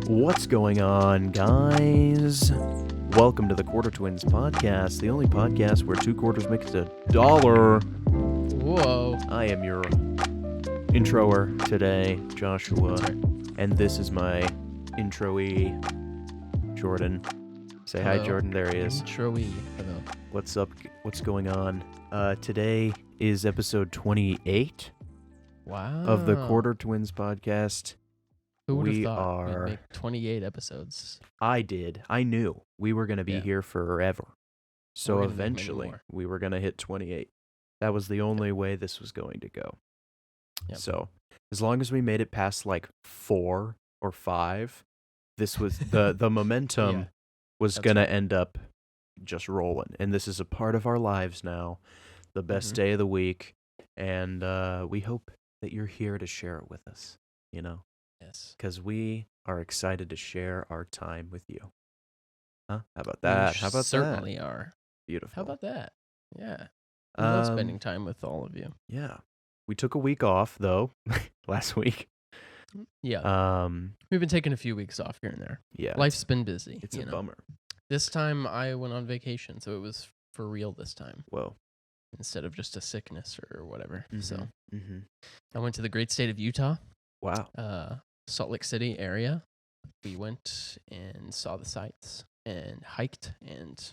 What's going on, guys? Welcome to the Quarter Twins podcast, the only podcast where two quarters make it $1. Whoa. I am your introer today, Joshua, That's right. and this is my introee, Jordan. Say hi, Hello. Jordan. There he is. Introey. Hello. What's up? What's going on? Today is episode 28 Wow. of the Quarter Twins podcast. Who would have we thought are- we'd make 28 episodes? I did. I knew we were going to be Yeah. here forever. So We're gonna make many eventually more. we were going to hit 28. That was the only way this was going to go. Yep. So as long as we made it past like 4 or 5, this was the momentum Yeah, was that's going to right. end up just rolling. And this is a part of our lives now, the best Mhm. day of the week. And we hope that you're here to share it with us, you know? Yes. Because we are excited to share our time with you. Huh? How about We that? How about certainly that? are. Beautiful. How about that? Yeah. We love Um, spending time with all of you. Yeah. We took a week off, though, last week. Yeah. We've been taking a few weeks off here and there. Yeah. Life's been busy. It's you a know. bummer. This time I went on vacation, so it was for real this time Whoa. instead of just a sickness or whatever. So Mm-hmm. I went to the great state of Utah. Wow. Salt Lake City area. We went and saw the sights and hiked and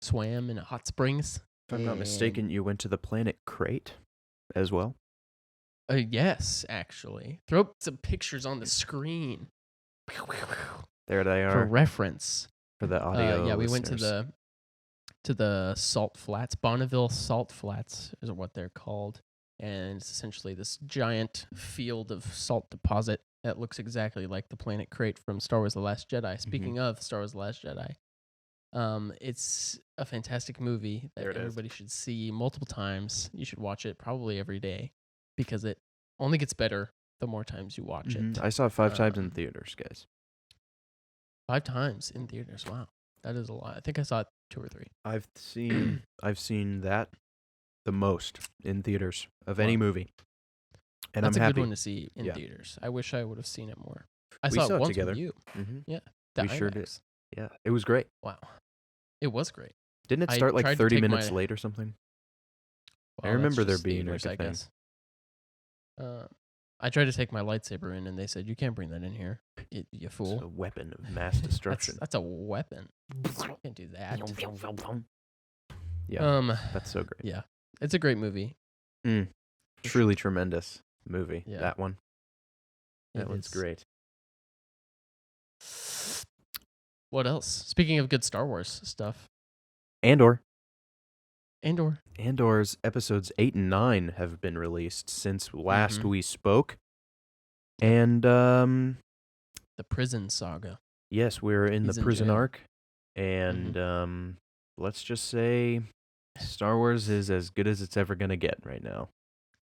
swam in hot springs. If I'm not mistaken, you went to the planet Crate as well. Yes, actually. Throw up some pictures on the screen There they for are reference. for the audio. Yeah, we went listeners. to the Salt Flats. Bonneville Salt Flats is what they're called. And it's essentially this giant field of salt deposit that looks exactly like the planet Crate from Star Wars The Last Jedi. Speaking of Star Wars The Last Jedi, it's a fantastic movie There that it is. everybody should see multiple times. You should watch it probably every day because it only gets better the more times you watch it. I saw it 5 times in Um, theaters, guys. 5 times in theaters. Wow. That is a lot. I think I saw it 2 or 3. I've seen that the most in theaters of any Wow. movie, and That's I'm a happy. good one to see in Yeah. theaters. I wish I would have seen it more. I We saw saw it it once together. with you. Mm-hmm. The We sure did. IMAX. Yeah, it was great. Wow. It was great. Didn't it I start like tried to 30 take minutes my- late or something? I Well, remember that's there just being, theaters, like, a I thing. guess. I tried to take my lightsaber in, and they said, you can't bring that in here, you It's a fool. weapon of mass destruction. That's a weapon. You can't do that. Yeah, that's so great. Yeah. It's a great movie. Truly tremendous movie. Yeah. That one. That It one's is. great. What else? Speaking of good Star Wars stuff. Andor's episodes 8 and 9 have been released since last Mhm. we spoke. And The prison saga. yes, we're in He's the in prison jail. arc. And let's just say Star Wars is as good as it's ever going to get right now.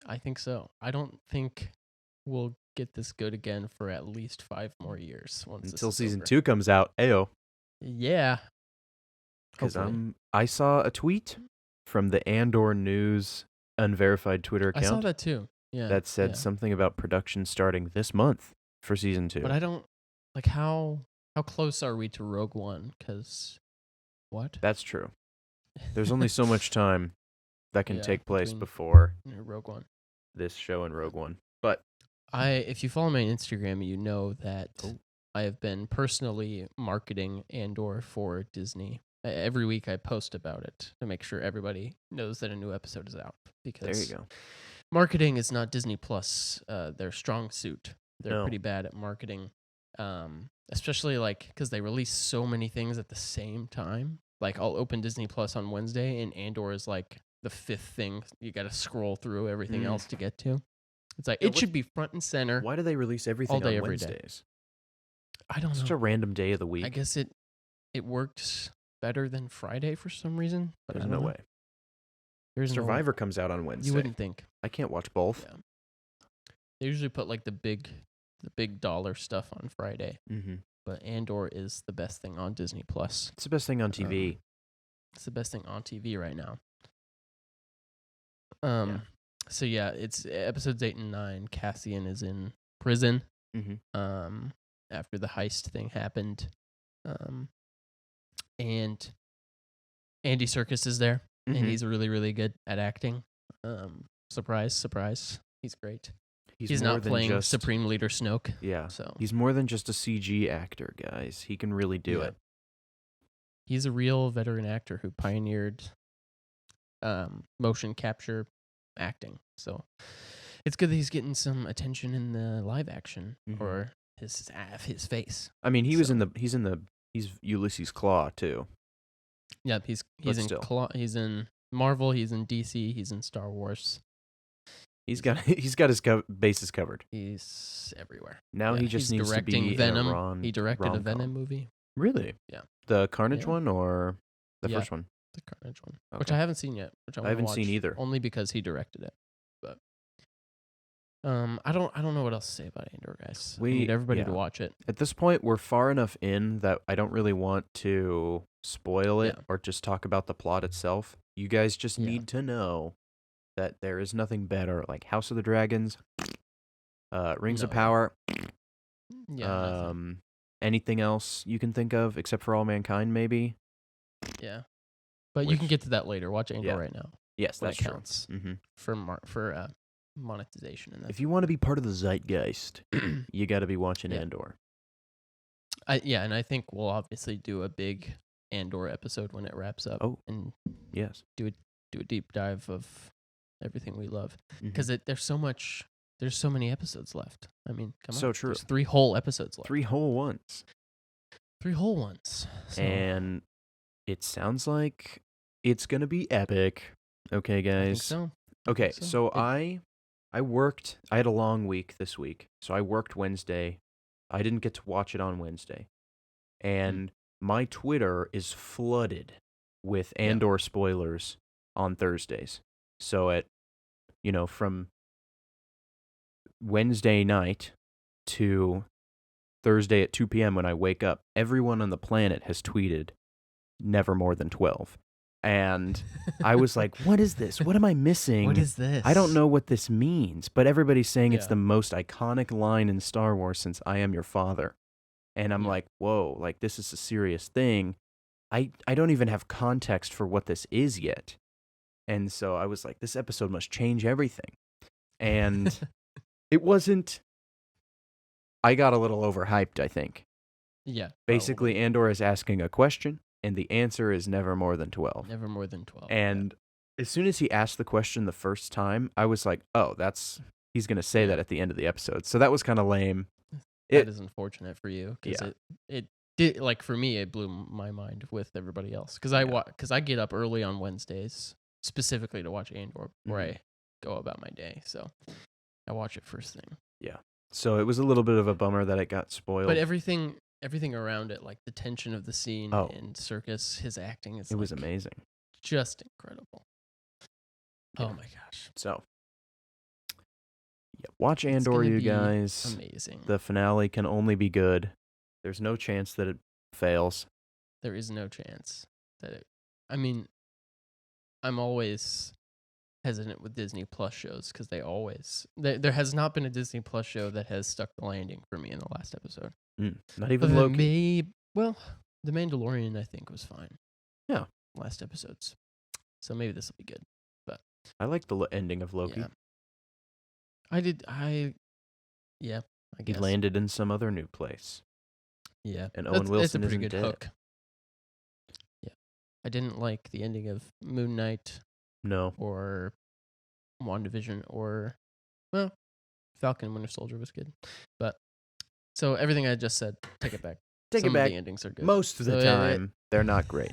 I think so. I don't think we'll get this good again for at least 5 more years. Once Until this is season over. 2 comes out. Ayo. Yeah. Because Hopefully. I saw a tweet from the Andor News unverified Twitter I saw account that too. Yeah. that said yeah. something about production starting this month for season 2. But I don't like how close are we to Rogue One? Because what? That's true. There's only so much time that can Yeah, take place between- before Rogue One. this show and Rogue One. But If you follow me on Instagram, you know that Oh. I have been personally marketing Andor for Disney. Every week I post about it to make sure everybody knows that a new episode is out. Because there you go. marketing is not Disney Plus their strong suit. They're No. pretty bad at marketing, especially like because they release so many things at the same time. Like I'll open Disney Plus on Wednesday, and Andor is like the 5th thing you got to scroll through everything else to get to. It's like Yeah, it should be front and center. Why do they release everything day, on every day. Wednesdays? I don't know. Such a random day of the week. I guess it worked better than Friday for some reason. But There's I no don't know. way. There's no way. Survivor comes out on Wednesday. You wouldn't think. I can't watch both. Yeah. They usually put like the big dollar stuff on Friday. Mm-hmm. But Andor is the best thing on Disney Plus. It's the best thing on TV. It's the best thing on TV right now. Yeah. So yeah, it's episodes 8 and 9. Cassian is in prison. Mm-hmm. After the heist thing happened, and Andy Serkis is there, and Mm-hmm. he's really, really good at acting. Surprise, surprise, he's great. He's more not than playing just Supreme Leader Snoke. Yeah. So He's more than just a CG actor, guys. He can really do Yeah. it. He's a real veteran actor who pioneered motion capture acting. So it's good that he's getting some attention in the live action Mhm. or his face. I mean, he's So- Ulysses Claw too. Yep, he's But in still. he's in Marvel, he's in DC, he's in Star Wars. He's got his bases covered. He's everywhere. Now he just he's needs to directing be Venom. in a He directed a rom-com. Venom movie. Really? Yeah. The Carnage Yeah. one or the Yeah. first one? The Carnage one, which Okay. I haven't seen yet. Which I haven't watch seen either. only because he directed it. But I don't know what else to say about Andor, guys. I need everybody to watch it. At this point, we're far enough in that I don't really want to spoil it or just talk about the plot itself. You guys just need to know that there is nothing better, like House of the Dragons, Rings of Power. Yeah. Anything else you can think of except for All Mankind, maybe? Yeah. But you can get to that later. Watch Andor right now. Yes, that that's counts true. Mm-hmm. for monetization. And if you want to be part of the zeitgeist, you got to be watching Andor. And I think we'll obviously do a big Andor episode when it wraps up. Oh, and yes, do a deep dive of everything we love because Mhm. there's so many episodes left. I mean, come on, So true. There's 3 whole episodes left. 3 whole ones. 3 whole ones. So, And it sounds like it's gonna be epic. Okay, guys. I think so. Okay, so I worked. I had a long week this week, so I worked Wednesday. I didn't get to watch it on Wednesday, and my Twitter is flooded with Andor spoilers on Thursdays. So from Wednesday night to Thursday at 2 p.m. when I wake up, everyone on the planet has tweeted never more than 12. And I was like, what is this? What am I missing? What is this? I don't know what this means, but everybody's saying it's the most iconic line in Star Wars since I Am Your Father. And I'm like, whoa, like this is a serious thing. I don't even have context for what this is yet. And so I was like, this episode must change everything. And it wasn't. I got a little overhyped, I think. Yeah. Basically, Andor is asking a question, and the answer is never more than 12. Never more than 12. And as soon as he asked the question the first time, I was like, oh, he's going to say that at the end of the episode. So that was kind of lame. That is unfortunate for you because Yeah. it did, like, for me, it blew my mind with everybody else because I get up early on Wednesdays specifically to watch Andor before I go about my day. So I watch it first thing. Yeah. So it was a little bit of a bummer that it got spoiled. But everything around it, like the tension of the scene and Serkis, his acting is was amazing. Just incredible. Yeah. Oh my gosh. So watch Andor, you guys. Amazing. The finale can only be good. There's no chance that it fails. There is no chance that it. I mean, I'm always hesitant with Disney Plus shows because there has not been a Disney Plus show that has stuck the landing for me in the last episode. Not even Loki. The Mandalorian I think was fine. Yeah, last episodes. So maybe this will be good. But I like the ending of Loki. Yeah. I guess. He landed in some other new place. Yeah. And Owen Wilson it's a pretty isn't good dead. hook. Yeah. I didn't like the ending of Moon Knight. No. Or WandaVision or Falcon and Winter Soldier was good. But so everything I just said, take it back. Take Some it back. Of the endings are good. Most of the time, they're not great.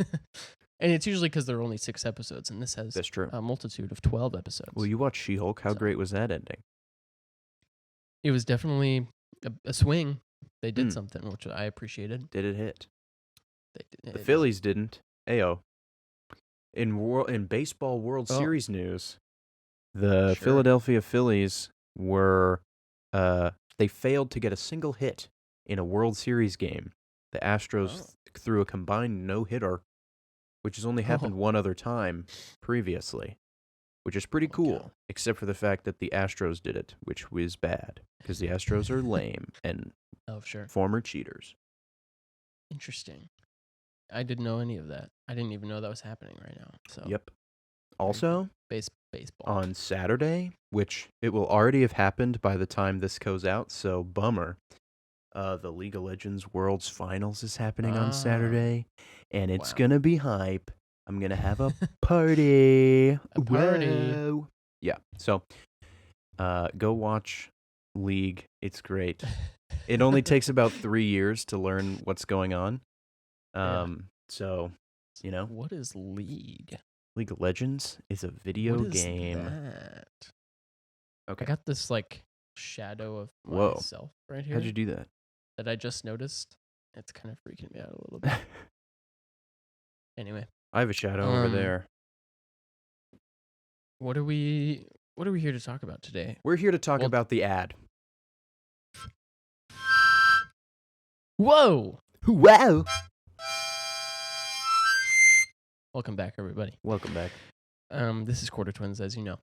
And it's usually because there are only 6 episodes, and this has That's true. A multitude of 12 episodes. Well, you watch She-Hulk. How great was that ending? It was definitely a swing. They did something, which I appreciated. Did it hit? The Phillies didn't. Ayo. In baseball World Series news, the Philadelphia Phillies were they failed to get a single hit in a World Series game. The Astros threw a combined no-hitter, which has only happened one other time previously, which is pretty Holy cool, cow. except for the fact that the Astros did it, which was bad because the Astros are lame and Oh, sure. former cheaters. Interesting. I didn't know any of that. I didn't even know that was happening right now. So Yep. very cool. Also, baseball. on Saturday, which it will already have happened by the time this goes out, so bummer. The League of Legends Worlds Finals is happening on Saturday, and it's Wow. gonna be hype. I'm gonna have a party. A party. Whoa. Yeah. So, go watch League. It's great. It only takes about 3 years to learn what's going on. So, you know, What is League? League of Legends is a video What is game. that? Okay. I got this like shadow of Whoa. myself right here How'd you do that? that I just noticed. It's kind of freaking me out a little bit. Anyway, I have a shadow over there. what are we here to talk about today? We're here to talk Well- about the ad. Whoa! Wow. Welcome back, everybody. Welcome back. This is Quarter Twins, as you know.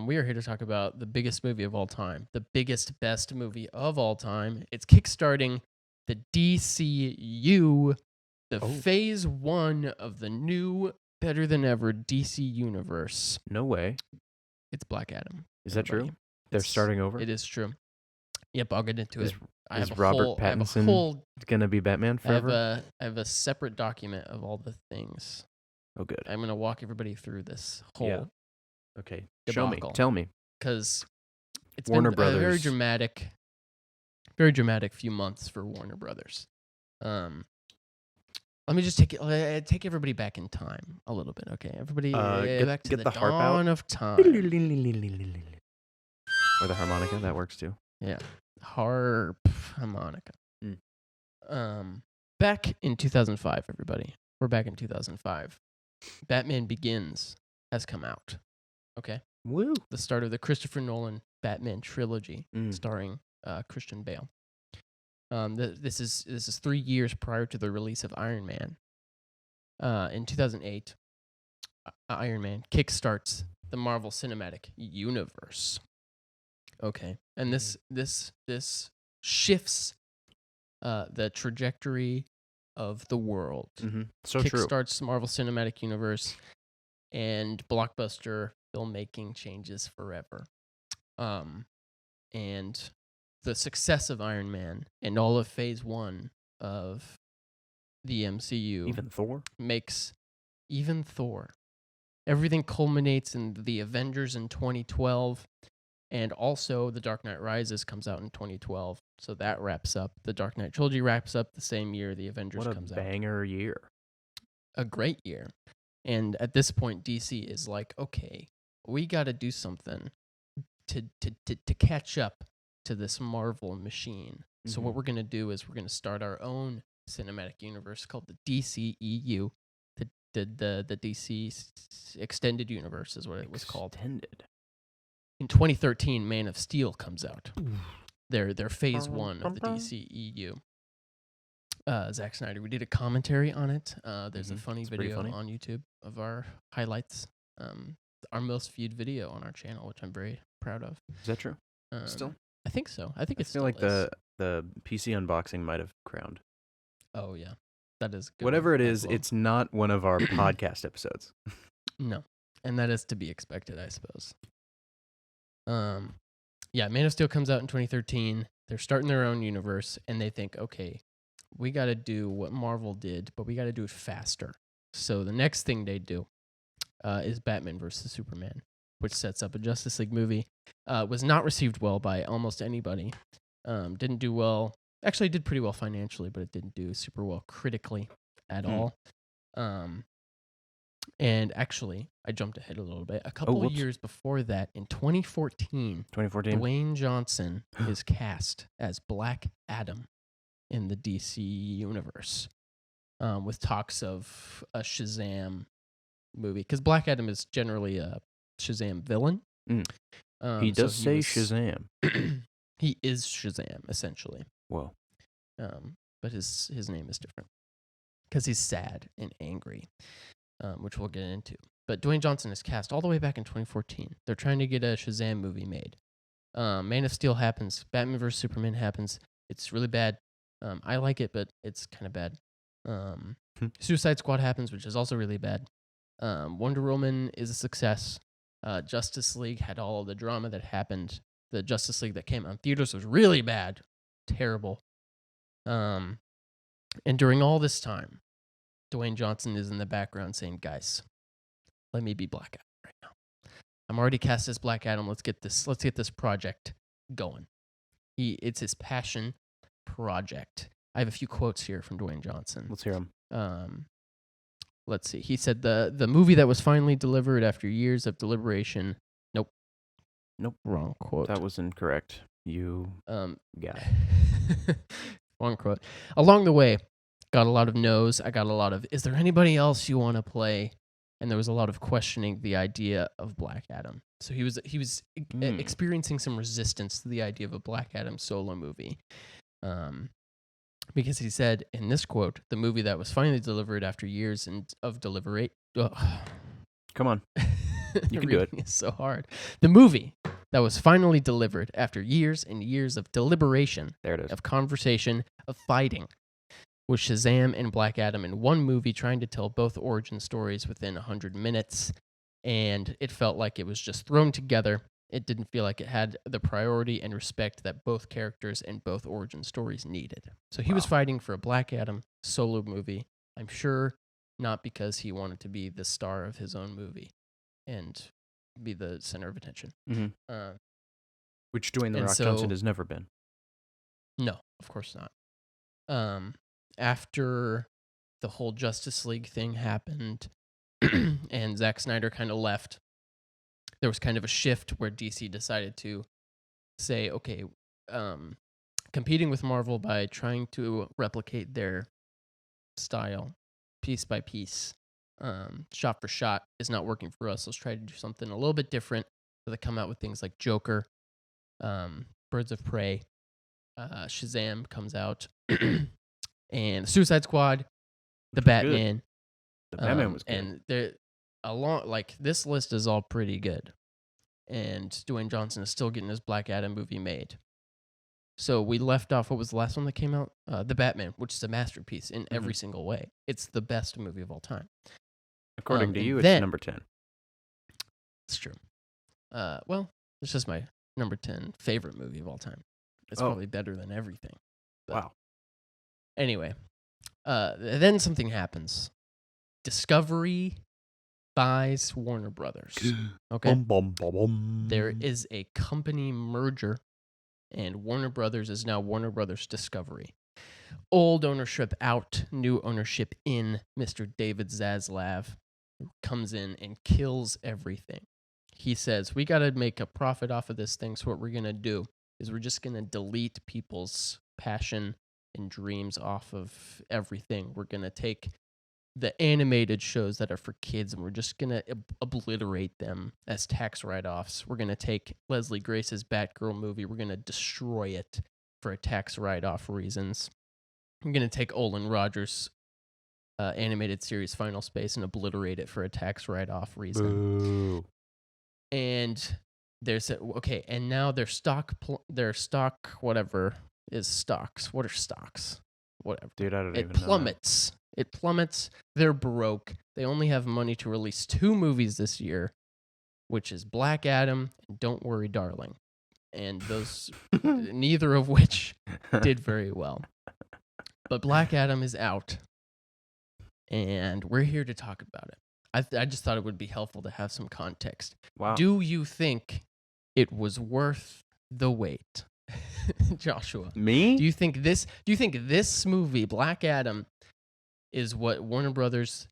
We are here to talk about the biggest movie of all time, the biggest, best movie of all time. It's kickstarting the DCU, the phase 1 of the new, better than ever DC universe. No way. It's Black Adam. Is that true? They're starting over? It is true. Yep, I'll get into it. Is Robert Pattinson going to be Batman forever? I have a separate document of all the things. Oh, good. I'm going to walk everybody through this whole Yeah. Okay. debacle. Show me. Tell me. Because it's Warner been Brothers. a very dramatic few months for Warner Brothers. Let me just take everybody back in time a little bit, okay? Everybody back to get the the harp dawn out. of time. Or the harmonica, that works too. Yeah, harp harmonica. Mm. Back in 2005, everybody. We're back in 2005. Batman Begins has come out. Okay, Woo. the start of the Christopher Nolan Batman trilogy, starring Christian Bale. This is 3 years prior to the release of Iron Man. In 2008, Iron Man kickstarts the Marvel Cinematic Universe. Okay, and this shifts the trajectory of the world. Mm-hmm. So true. Kickstarts Marvel Cinematic Universe, and blockbuster filmmaking changes forever. And the success of Iron Man and all of Phase 1 of the MCU, Even Thor? makes even Thor. Everything culminates in the Avengers in 2012, and also The Dark Knight Rises comes out in 2012. So that wraps up. The Dark Knight trilogy wraps up the same year the Avengers comes out. What a banger year. A great year. And at this point, DC is like, okay, we got to do something to catch up to this Marvel machine. So what we're going to do is we're going to start our own cinematic universe called the DCEU. The DC Extended Universe is what it was called. Extended. In 2013, Man of Steel comes out. Their phase 1 of the DCEU. Zack Snyder, we did a commentary on it. There's a funny video on YouTube of our highlights. Our most viewed video on our channel, which I'm very proud of. Is that true? Still? I think so. I think it's feel still like is. the PC unboxing might have crowned. Oh, yeah. That is good. Whatever it is, it's not one of our podcast episodes. No. And that is to be expected, I suppose. Yeah, Man of Steel comes out in 2013. They're starting their own universe, and they think, okay, we got to do what Marvel did, but we got to do it faster. So the next thing they do is Batman vs. Superman, which sets up a Justice League movie. Was not received well by almost anybody. Didn't do well. Actually, did pretty well financially, but it didn't do super well critically at all. And actually, I jumped ahead a little bit. A couple of years before that, in 2014, Dwayne Johnson is cast as Black Adam in the DC universe, with talks of a Shazam movie. Because Black Adam is generally a Shazam villain. He does say Shazam. He is Shazam, essentially. Whoa. But his name is different. Because he's sad and angry, which we'll get into. But Dwayne Johnson is cast all the way back in 2014. They're trying to get a Shazam movie made. Man of Steel happens. Batman vs Superman happens. It's really bad. I like it, but it's kind of bad. Suicide Squad happens, which is also really bad. Wonder Woman is a success. Justice League had all of the drama that happened. The Justice League that came out in theaters was really bad. Terrible. And during all this time, Dwayne Johnson is in the background saying, guys, let me be Black Adam right now. I'm already cast as Black Adam. Let's get this project going. It's his passion project. I have a few quotes here from Dwayne Johnson. Let's hear them. Let's see. He said the movie that was finally delivered after years of deliberation. Nope. Wrong quote. That was incorrect. You got it. Wrong quote. Along the way, got a lot of no's. I got a lot of, is there anybody else you want to play? And there was a lot of questioning the idea of Black Adam. So he was experiencing some resistance to the idea of a Black Adam solo movie. Because he said in this quote, the movie that was finally delivered after years of deliberate. Come on. You can do it. It's so hard. The movie that was finally delivered after years and years of deliberation, there it is, of conversation, of fighting, was Shazam and Black Adam in one movie trying to tell both origin stories within 100 minutes. And it felt like it was just thrown together. It didn't feel like it had the priority and respect that both characters and both origin stories needed. So he was fighting for a Black Adam solo movie. I'm sure not because he wanted to be the star of his own movie and be the center of attention. Mm-hmm. Which Dwayne The Rock Johnson has never been. No, of course not. After the whole Justice League thing happened and Zack Snyder kind of left, there was kind of a shift where DC decided to say, okay, competing with Marvel by trying to replicate their style piece by piece, shot for shot, is not working for us. Let's try to do something a little bit different. So they come out with things like Joker, Birds of Prey, Shazam comes out, and Suicide Squad, the Batman. The Batman was good. And they're this list is all pretty good. And Dwayne Johnson is still getting his Black Adam movie made. So we left off, what was the last one that came out? The Batman, which is a masterpiece in every single way. It's the best movie of all time. According to you, it's number 10. It's true. Well, it's just my number 10 favorite movie of all time. It's probably better than everything. But wow. Anyway, then something happens. Discovery buys Warner Brothers. Okay. There is a company merger, and Warner Brothers is now Warner Brothers Discovery. Old ownership out, new ownership in. Mr. David Zaslav comes in and kills everything. He says, we got to make a profit off of this thing, so what we're going to do is we're just going to delete people's passion and dreams off of everything. We're going to take the animated shows that are for kids, and we're just going to obliterate them as tax write-offs. We're going to take Leslie Grace's Batgirl movie. We're going to destroy it for a tax write-off reasons. I'm going to take Olin Rogers' animated series Final Space and obliterate it for a tax write-off reason. Boo. And and now their stock, whatever is stocks. What are stocks? Whatever. Dude, I don't even know. It plummets. They're broke. They only have money to release 2 movies this year, which is Black Adam and Don't Worry, Darling. And those, neither of which did very well. But Black Adam is out, and we're here to talk about it. I just thought it would be helpful to have some context. Wow. Do you think it was worth the wait? Joshua. Me? Do you think this movie, Black Adam, is what Warner Brothers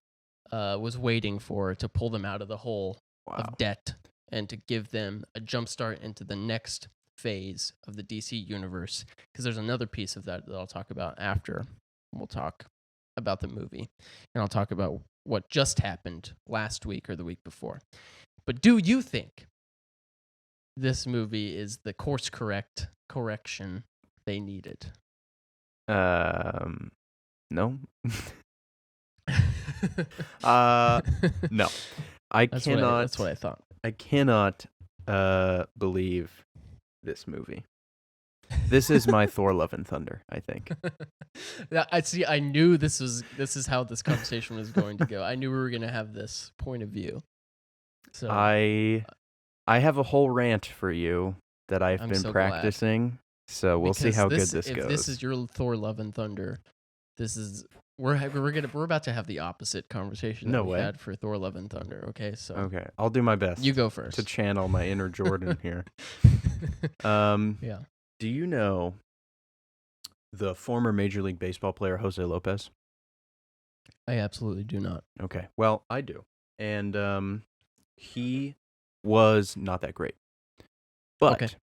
was waiting for to pull them out of the hole of debt and to give them a jumpstart into the next phase of the DC universe? Because there's another piece of that I'll talk about after. We'll talk about the movie, and I'll talk about what just happened last week or the week before. But do you think this movie is the course correction they needed? No. No. I That's cannot. what I thought. I cannot believe this movie. This is my Thor: Love and Thunder, I think. I see. I knew this is how this conversation was going to go. I knew we were going to have this point of view. So I have a whole rant for you that I've I'm been so glad. practicing. So we'll see Because how good this if goes. this is your Thor: Love and Thunder, this is we're about to have the opposite conversation that No we way. had for Thor: Love and Thunder. Okay, so Okay, I'll do my best. you go first to channel my inner Jordan here. Yeah. Do you know the former Major League Baseball player Jose Lopez? I absolutely do not. Okay, well, I do. And he was not that great. But Okay.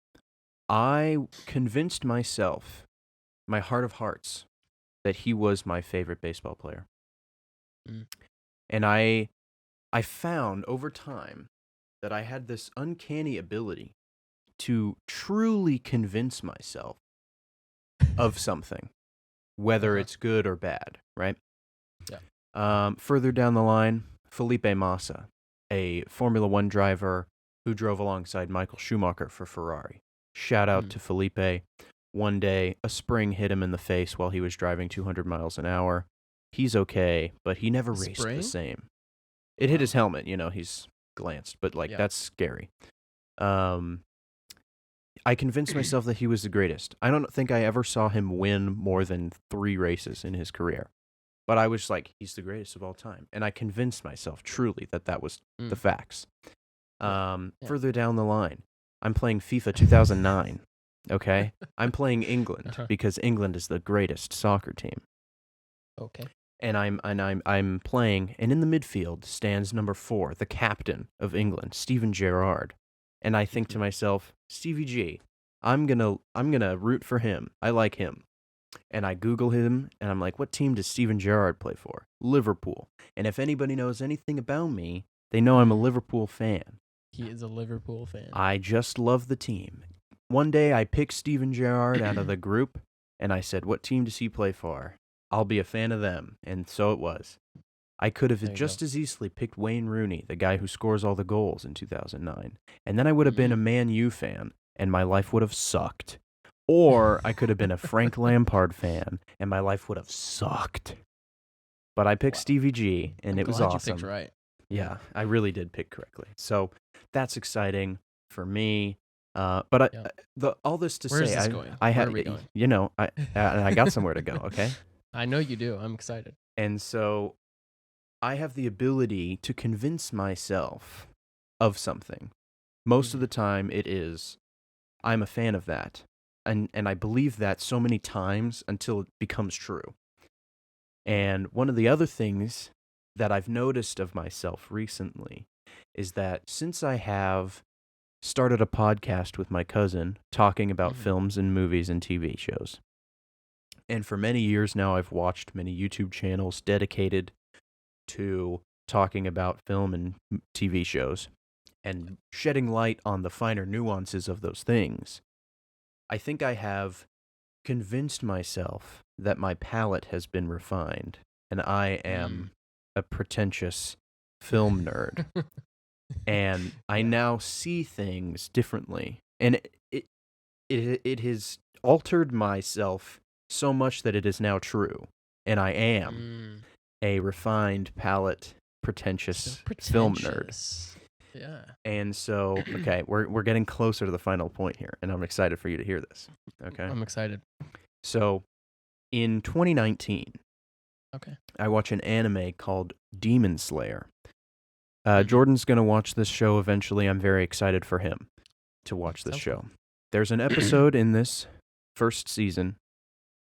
I convinced myself, my heart of hearts, that he was my favorite baseball player. Mm. And I found over time that I had this uncanny ability to truly convince myself of something, whether it's good or bad, right? Yeah. Further down the line, Felipe Massa, a Formula One driver who drove alongside Michael Schumacher for Ferrari. Shout out to Felipe. One day, a spring hit him in the face while he was driving 200 miles an hour. He's okay, but he never raced the same. It hit his helmet, he's glanced, but that's scary. I convinced myself that he was the greatest. I don't think I ever saw him win more than 3 races in his career. But I was like, he's the greatest of all time. And I convinced myself truly that was the facts. Further down the line, I'm playing FIFA 2009, okay? I'm playing England because England is the greatest soccer team. Okay. And I'm playing, and in the midfield stands number 4, the captain of England, Steven Gerrard. And I think to myself, Stevie G, I'm gonna root for him. I like him. And I Google him, and I'm like, what team does Steven Gerrard play for? Liverpool. And if anybody knows anything about me, they know I'm a Liverpool fan. He is a Liverpool fan. I just love the team. One day I picked Steven Gerrard out of the group, and I said, what team does he play for? I'll be a fan of them. And so it was. I could have just as easily picked Wayne Rooney, the guy who scores all the goals in 2009. And then I would have been a Man U fan, and my life would have sucked. Or I could have been a Frank Lampard fan, and my life would have sucked. But I picked Stevie G, and it was awesome. You picked right. Yeah, I really did pick correctly. So that's exciting for me. But all this to Where is say, this going? I had, Where are we going? I got somewhere to go. Okay. I know you do. I'm excited. And so I have the ability to convince myself of something. Most of the time, it is I'm a fan of that. And I believe that so many times until it becomes true. And one of the other things that I've noticed of myself recently is that since I have started a podcast with my cousin talking about films and movies and TV shows, and for many years now I've watched many YouTube channels dedicated to talking about film and TV shows and shedding light on the finer nuances of those things, I think I have convinced myself that my palate has been refined and I am a pretentious film nerd. And I now see things differently. And it has altered myself so much that it is now true. And I am a refined palate, pretentious film nerd. Yeah. And so, okay, we're getting closer to the final point here, and I'm excited for you to hear this. Okay? I'm excited. So, in 2019, I watch an anime called Demon Slayer. Jordan's going to watch this show eventually. I'm very excited for him to watch this show. There's an episode in this first season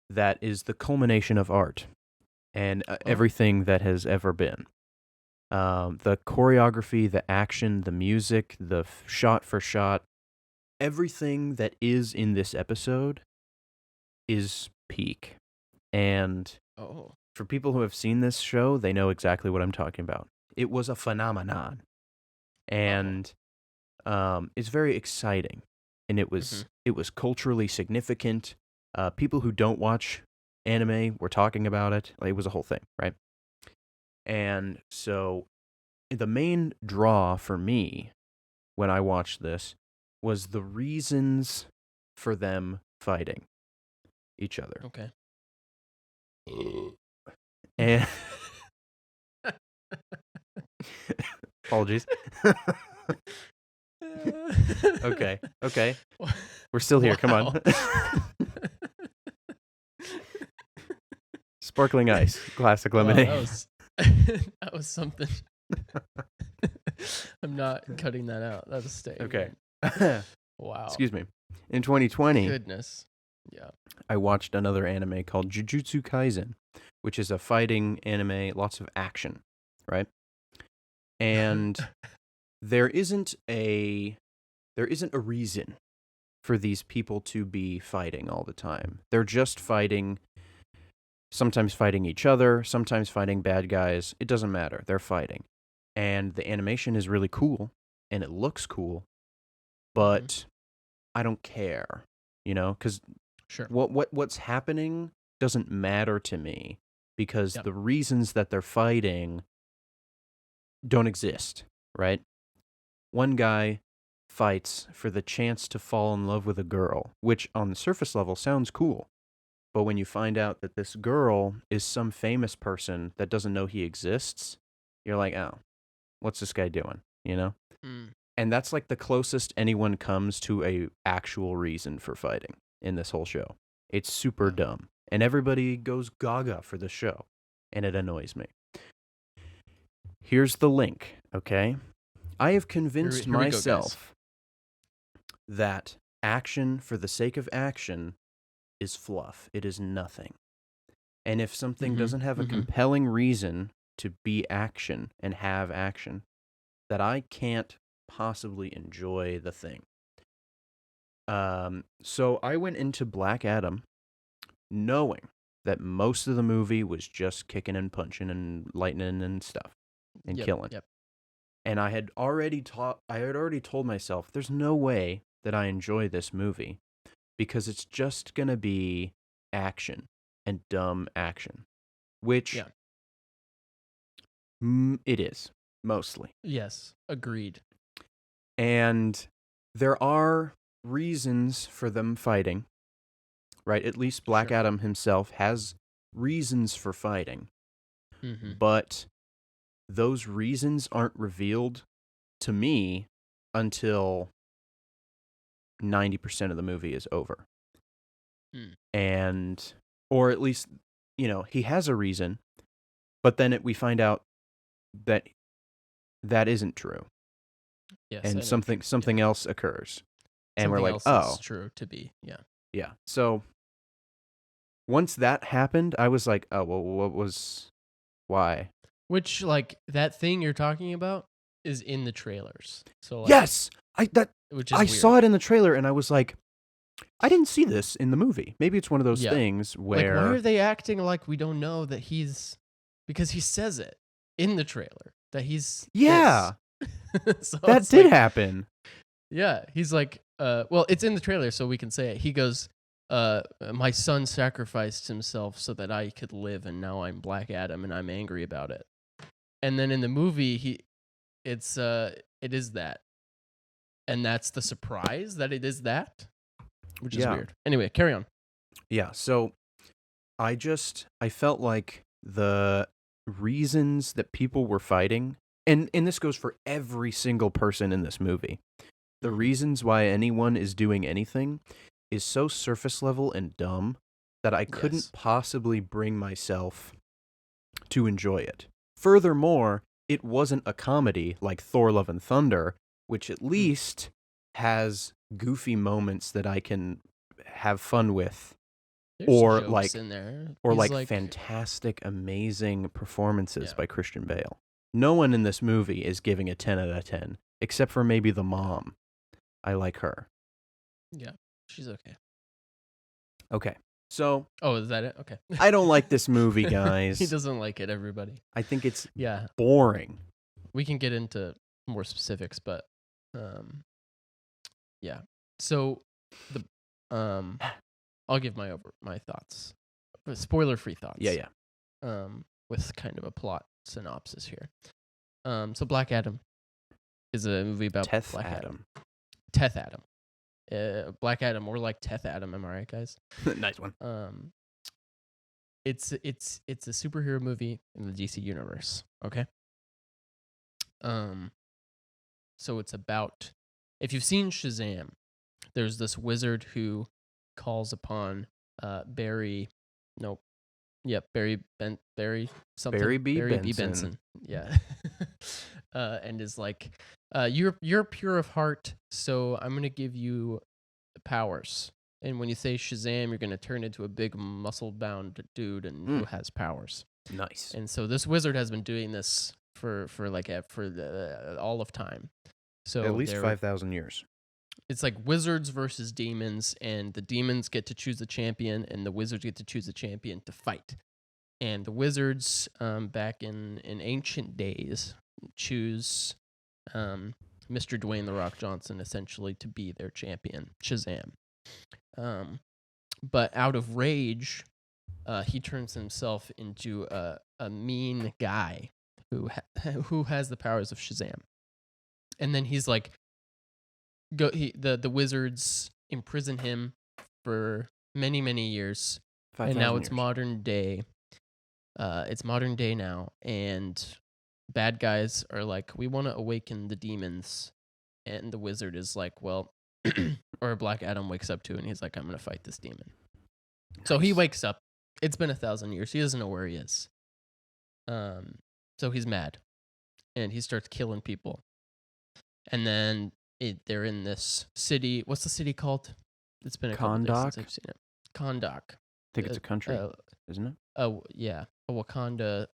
that is the culmination of art and everything that has ever been. The choreography, the action, the music, the shot for shot, everything that is in this episode is peak. And for people who have seen this show, they know exactly what I'm talking about. It was a phenomenon. And it's very exciting. And it was culturally significant. People who don't watch anime were talking about it. Like, it was a whole thing, right? And so the main draw for me when I watched this was the reasons for them fighting each other. Okay. And apologies. Okay. We're still here. Come on. Sparkling ice, classic lemonade. Wow, that was something. I'm not cutting that out. That'll stay. Okay. Wow. Excuse me. In 2020, Goodness. Yeah. I watched another anime called Jujutsu Kaisen, which is a fighting anime, lots of action, right? And there isn't a reason for these people to be fighting all the time. They're just fighting, sometimes fighting each other, sometimes fighting bad guys. It doesn't matter. They're fighting. And the animation is really cool and it looks cool, but I don't care, cuz sure. What's happening doesn't matter to me because the reasons that they're fighting don't exist, right? One guy fights for the chance to fall in love with a girl, which on the surface level sounds cool. But when you find out that this girl is some famous person that doesn't know he exists, you're like, oh, what's this guy doing? And that's like the closest anyone comes to a actual reason for fighting in this whole show. It's super dumb. And everybody goes gaga for the show. And it annoys me. Here's the link, okay? I have convinced Here we go, myself that action for the sake of action is fluff. It is nothing. And if something doesn't have a compelling reason to be action and have action, that I can't possibly enjoy the thing. So I went into Black Adam knowing that most of the movie was just kicking and punching and lightning and stuff and killing. Yep. And I had already told myself there's no way that I enjoy this movie because it's just going to be action and dumb action, which it is mostly. Yes, agreed. And there are reasons for them fighting, right? At least Black Adam himself has reasons for fighting. But those reasons aren't revealed to me until 90% of the movie is over. And, or at least, he has a reason, but then we find out that that isn't true. Yes, and something else occurs. And something we're like, else oh. Is true to be, yeah. Yeah. So once that happened, I was like, oh, well, why? Which, like, that thing you're talking about is in the trailers. So, like, yes! Which is I weird. saw it in the trailer and I was like, I didn't see this in the movie. Maybe it's one of those things where... Like, why are they acting like we don't know that he's... Because he says it in the trailer, that he's... Yeah! So that did happen. Yeah, he's like... well, it's in the trailer, so we can say it. He goes, my son sacrificed himself so that I could live, and now I'm Black Adam, and I'm angry about it. And then in the movie, it is that. And that's the surprise that it is that, which is weird. Anyway, carry on. Yeah, so I felt like the reasons that people were fighting, and this goes for every single person in this movie, the reasons why anyone is doing anything is so surface level and dumb that I couldn't possibly bring myself to enjoy it. Furthermore, it wasn't a comedy like Thor: Love and Thunder, which at least has goofy moments that I can have fun with. There's jokes in there. Or like fantastic, amazing performances by Christian Bale. No one in this movie is giving a 10 out of 10, except for maybe the mom. I like her. Yeah, she's okay. Okay, so... Oh, is that it? Okay. I don't like this movie, guys. He doesn't like it, everybody. I think it's boring. We can get into more specifics, but... yeah. So, I'll give my thoughts. Spoiler-free thoughts. Yeah. With kind of a plot synopsis here. So Black Adam is a movie about Teth Black Adam. Adam. Teth Adam. Black Adam, or like Teth Adam, am I right, guys? Nice one. It's a superhero movie in the DC universe. Okay. So it's about, if you've seen Shazam, there's this wizard who calls upon Barry. Nope. Yep, Barry something. Barry B. Barry B. Benson. Benson. Yeah. And is like, you're pure of heart, so I'm gonna give you powers. And when you say Shazam, you're gonna turn into a big muscle-bound dude and who has powers. Nice. And so this wizard has been doing this for all of time. So at least 5,000 years. It's like wizards versus demons, and the demons get to choose a champion, and the wizards get to choose a champion to fight. And the wizards, back in ancient days, choose Mr. Dwayne The Rock Johnson essentially to be their champion, Shazam. But out of rage, he turns himself into a mean guy who has the powers of Shazam. And then he's like, the wizards imprison him for many, many years. And now it's modern day. It's modern day now, and bad guys are like, we want to awaken the demons. And the wizard is like, well, or Black Adam wakes up too, and he's like, I'm going to fight this demon. Nice. So he wakes up. It's been 1,000 years. He doesn't know where he is. So he's mad, and he starts killing people. And then they're in this city. What's the city called? It's been a couple days since I've seen it. Kahndaq. I think it's a country, isn't it? Oh, yeah. A Wakanda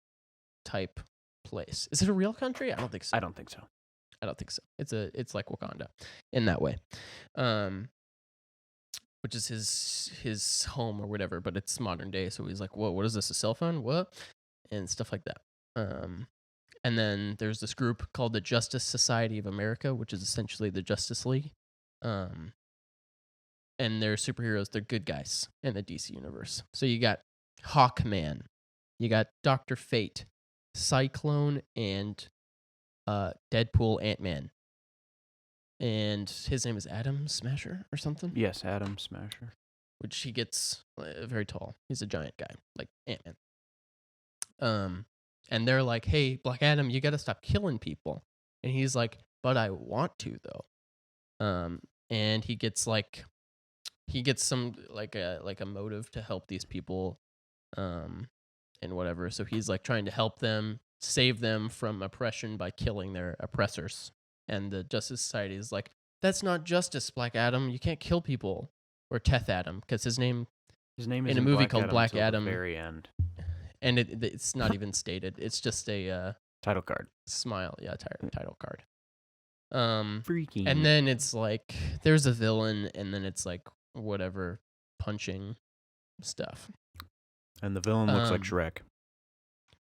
type place. Is it a real country? I don't think so. I don't think so. It's like Wakanda in that way. Which is his home or whatever, but it's modern day, so he's like, whoa, what is this, a cell phone? What? And stuff like that. And then there's this group called the Justice Society of America, which is essentially the Justice League. And they're superheroes. They're good guys in the DC universe. So you got Hawkman. You got Dr. Fate, Cyclone, and Deadpool Ant-Man. And his name is Atom Smasher or something? Yes, Atom Smasher. Which he gets very tall. He's a giant guy, like Ant-Man. And they're like, hey, Black Adam, you got to stop killing people. And he's like, but I want to, though. And he gets some like a motive to help these people, and whatever. So he's like trying to help them, save them from oppression by killing their oppressors. And the Justice Society is like, that's not justice, Black Adam. You can't kill people. Or Teth Adam, because his name is in a movie called Black Adam. At the very end. And it's not even stated. It's just a title card. Smile, yeah, title card. Freaking. And then it's like there's a villain, and then it's like whatever punching stuff. And the villain looks like Shrek.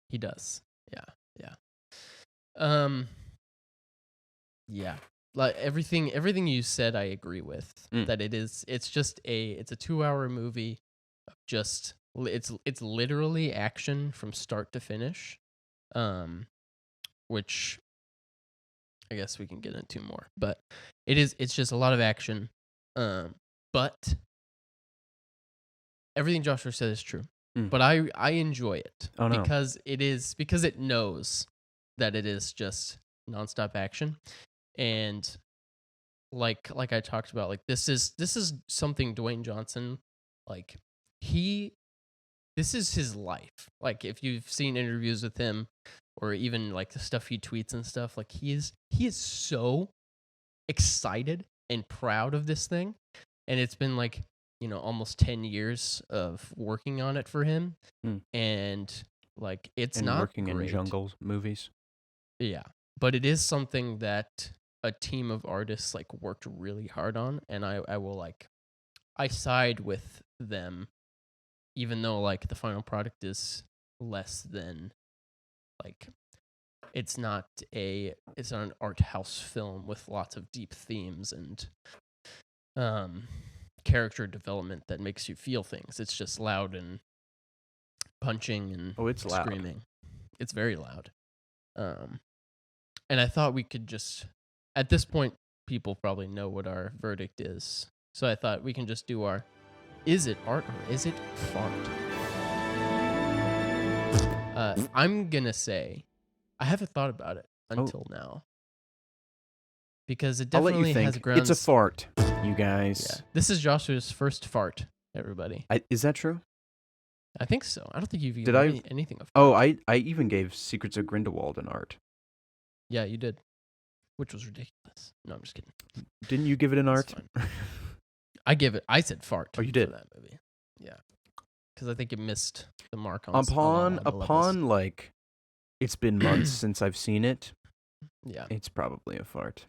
He does. Yeah. Yeah. Like everything you said, I agree with. That it's a 2-hour movie of just. It's literally action from start to finish, which I guess we can get into more. But it's just a lot of action, but everything Joshua said is true. But I enjoy it because it knows that it is just nonstop action, and like I talked about, like this is something Dwayne Johnson, like this is his life. Like if you've seen interviews with him or even like the stuff he tweets and stuff, like he is so excited and proud of this thing. And it's been like, almost 10 years of working on it for him. And like it's not working great. In jungle movies. Yeah. But it is something that a team of artists like worked really hard on, and I will I side with them. Even though like the final product is less than it's not an art house film with lots of deep themes and character development that makes you feel things. It's just loud and punching and it's screaming. Loud. It's very loud. And I thought we could just, at this point, people probably know what our verdict is. So I thought we can just do our, is it art or is it fart? I'm going to say, I haven't thought about it until now. Because it I'll let you definitely has think. grounds. It's a fart, you guys. Yeah. This is Joshua's first fart, everybody. Is that true? I think so. I don't think you've Did given anything of fart. Oh, I even gave Secrets of Grindelwald an art. Yeah, you did. Which was ridiculous. No, I'm just kidding. Didn't you give it an art? I said fart. Oh, you did? For that movie. Yeah. Because I think it missed the mark on a lot of levels. Upon, like, it's been months since I've seen it. Yeah. It's probably a fart.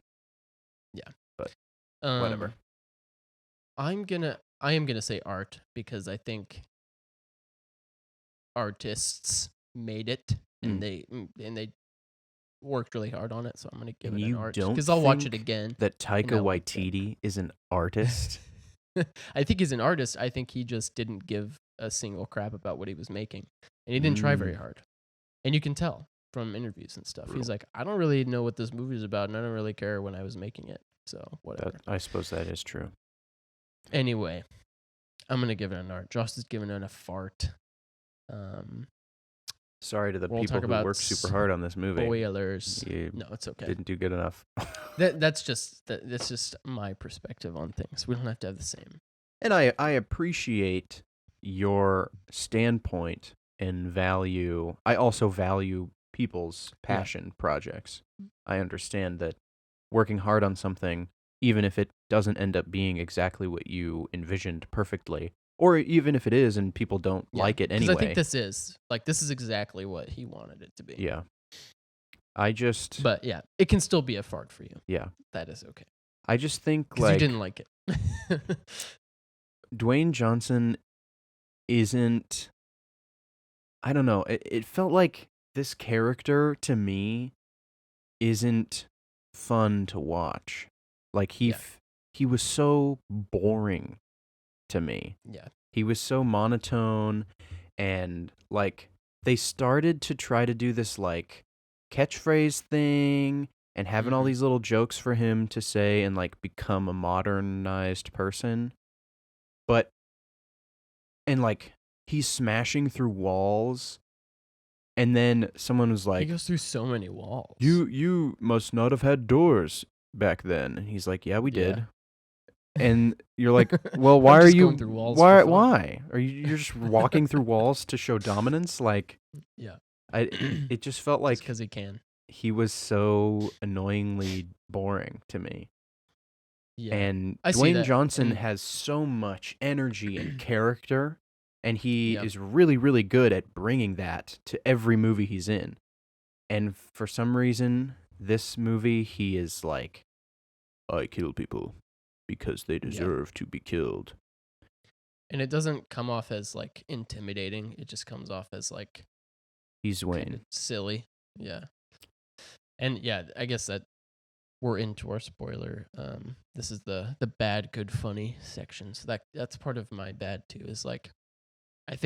Yeah. But whatever. I am gonna say art because I think artists made it and they worked really hard on it, so I'm gonna give it an art because I'll watch it again. That Taika Waititi is an artist. I think he's an artist. I think he just didn't give a single crap about what he was making, and he didn't try very hard. And you can tell from interviews and stuff. He's like, I don't really know what this movie is about, and I don't really care when I was making it. So whatever. I suppose that is true. Anyway, I'm gonna give it an art. Josh is giving it a fart. Sorry to the people who worked super hard on this movie. Spoilers. No, it's okay. Didn't do good enough. That's just my perspective on things. We don't have to have the same. And I appreciate your standpoint and value. I also value people's passion projects. I understand that working hard on something, even if it doesn't end up being exactly what you envisioned perfectly, or even if it is and people don't like it anyway. Because I think this is exactly what he wanted it to be. Yeah. But yeah, it can still be a fart for you. Yeah. That is okay. I just think because you didn't like it. Dwayne Johnson isn't, I don't know. It felt like this character to me isn't fun to watch. Like he was so boring to me. Yeah. He was so monotone, and like they started to try to do this like catchphrase thing and having all these little jokes for him to say and like become a modernized person. And like he's smashing through walls, and then someone was like, he goes through so many walls. You must not have had doors back then. And he's like, yeah, we did. And you're like, well, why are you? Why are you're just walking through walls to show dominance? Like, yeah, it just felt like because he can. He was so annoyingly boring to me. Yeah, and Dwayne Johnson has so much energy and character, and he is really, really good at bringing that to every movie he's in. And for some reason, this movie, he is like, I kill people because they deserve to be killed. And it doesn't come off as like intimidating. It just comes off as like he's Dwayne. Silly. Yeah. And yeah, I guess that we're into our spoiler. This is the bad, good, funny section. So that's part of my bad too, is like, I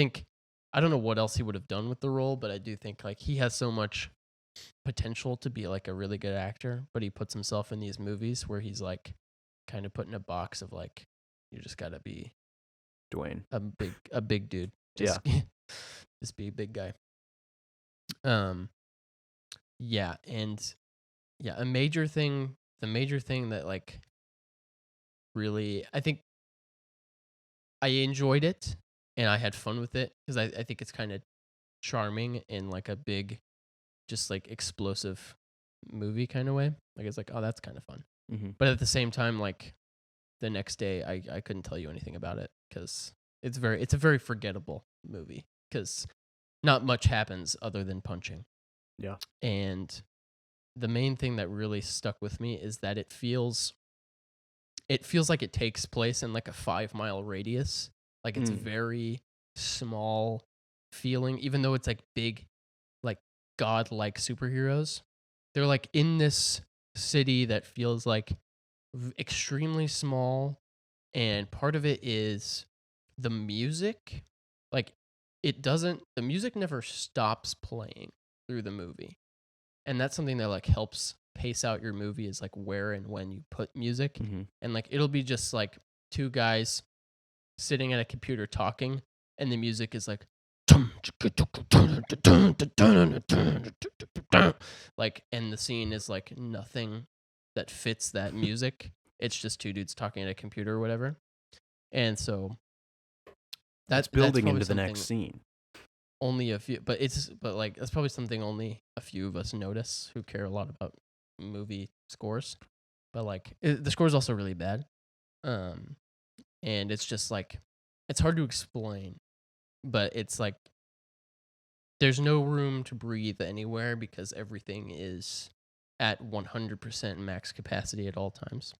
don't know what else he would have done with the role, but I do think like he has so much potential to be like a really good actor, but he puts himself in these movies where he's like kind of put in a box of like, you just gotta be Dwayne, a big dude. Just be a big guy. Yeah, and yeah, the major thing that like really, I think I enjoyed it and I had fun with it because I think it's kind of charming in like a big, just like explosive movie kind of way. Like it's like, oh, that's kind of fun. Mm-hmm. But at the same time, like the next day, I couldn't tell you anything about it because it's a very forgettable movie because not much happens other than punching. Yeah. And the main thing that really stuck with me is that it feels like it takes place in like a 5-mile radius. Like it's very small feeling, even though it's like big, like godlike superheroes. They're like in this city that feels like extremely small, and part of it is the music. Like the music never stops playing through the movie. And that's something that like helps pace out your movie is like where and when you put music, Mm-hmm. and like it'll be just like two guys sitting at a computer talking, and the music is like like, and the scene is like nothing that fits that music. It's just two dudes talking at a computer or whatever. And so That's that's building probably into the something next scene. only a few, but like that's probably something only a few of us notice who care a lot about movie scores. But like the score is also really bad. And it's just like it's hard to explain, but it's like there's no room to breathe anywhere because everything is at 100% max capacity at all times.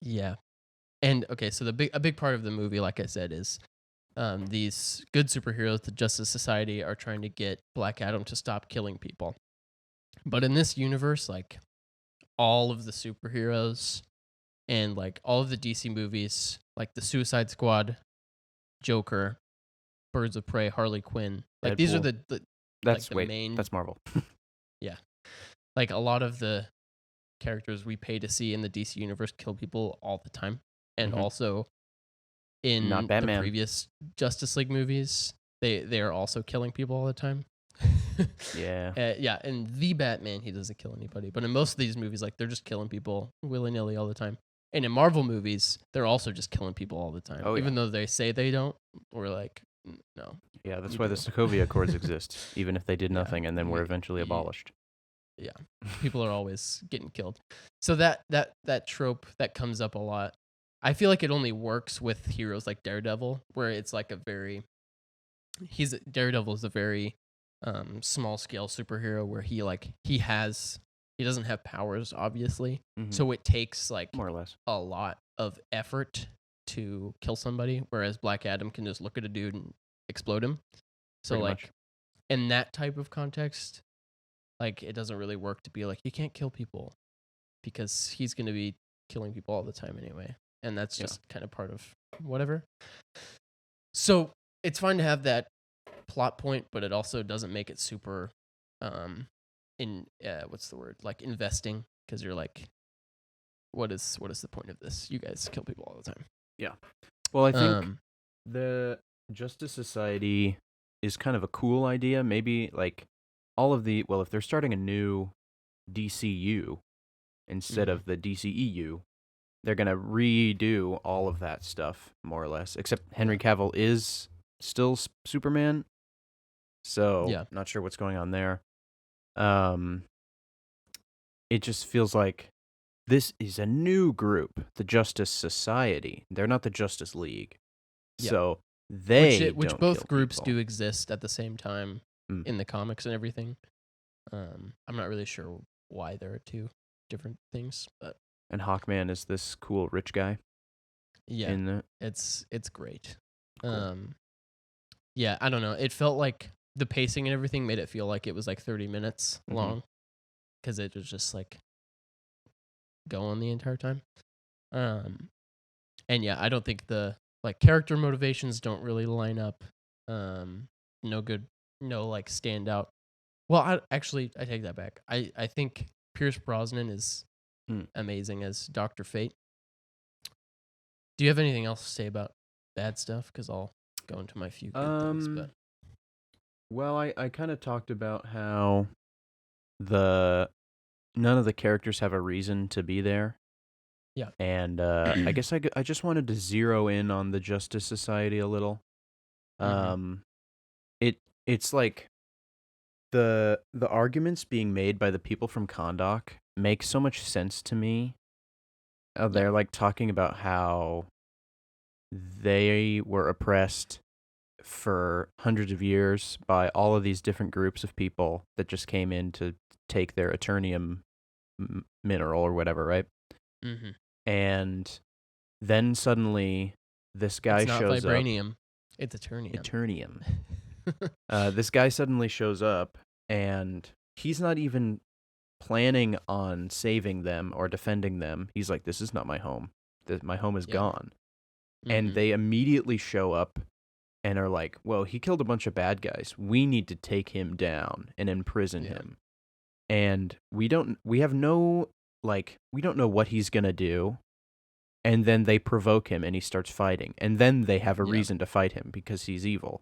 Yeah. And okay, so a big part of the movie, like I said, is these good superheroes, the Justice Society, are trying to get Black Adam to stop killing people. But in this universe, like all of the superheroes and like all of the DC movies, like the Suicide Squad, Joker, Birds of Prey, Harley Quinn, like these are Deadpool. the main. That's Marvel. Yeah, like a lot of the characters we pay to see in the DC universe kill people all the time, and Mhm. also in Not the Batman. previous Justice League movies, they are also killing people all the time. Yeah. Yeah, and the Batman, he doesn't kill anybody, but in most of these movies, like they're just killing people willy nilly all the time. And in Marvel movies, they're also just killing people all the time, Oh, yeah. even though they say they don't. We're like, no. Yeah, that's You why do. the Sokovia Accords exist, even if they did Yeah. nothing and then were eventually Yeah. abolished. Yeah, people are always getting killed. So that trope that comes up a lot, I feel like it only works with heroes like Daredevil, where it's like Daredevil is a very small scale superhero where he doesn't have powers obviously, Mhm. so it takes like More or less. a lot of effort to kill somebody, whereas Black Adam can just look at a dude and explode him. So Pretty like much. in that type of context, like it doesn't really work to be like you can't kill people because he's going to be killing people all the time anyway, and that's Yeah. just kind of part of whatever. So it's fine to have that plot point, but it also doesn't make it super what's the word, like investing, because you're like, what is the point of this? You guys kill people all the time. Yeah. Well, I think the Justice Society is kind of a cool idea. Maybe like if they're starting a new DCU instead of the DCEU, they're going to redo all of that stuff more or less, except Henry Cavill is still Superman. So, not sure what's going on there. It just feels like this is a new group, the Justice Society. They're not the Justice League. Yeah. So which don't both kill groups people. do exist at the same time in the comics and everything. I'm not really sure why there are two different things, but And Hawkman is this cool rich guy. yeah, it's great. Cool. Yeah, I don't know. It felt like the pacing and everything made it feel like it was like 30 minutes long, because it was just like going the entire time. And yeah, I don't think the like character motivations don't really line up. No like standout. Well, I take that back. I think Pierce Brosnan is amazing as Dr. Fate. Do you have anything else to say about bad stuff? Because I'll go into my few good things. But well, I kind of talked about how none of the characters have a reason to be there. Yeah. And I guess I just wanted to zero in on the Justice Society a little. It's like the arguments being made by the people from Kahndaq make so much sense to me. They're like talking about how they were oppressed for hundreds of years by all of these different groups of people that just came in to take their eternium mineral or whatever, right? Mm-hmm. And then suddenly this guy shows up. It's not vibranium. It's eternium. This guy suddenly shows up, and he's not even planning on saving them or defending them. He's like, this is not my home. My home is gone. And they immediately show up and are like, well, he killed a bunch of bad guys. We need to take him down and imprison him. and we have no we don't know what he's gonna do, and then they provoke him and he starts fighting, and then they have a Yeah. reason to fight him because he's evil,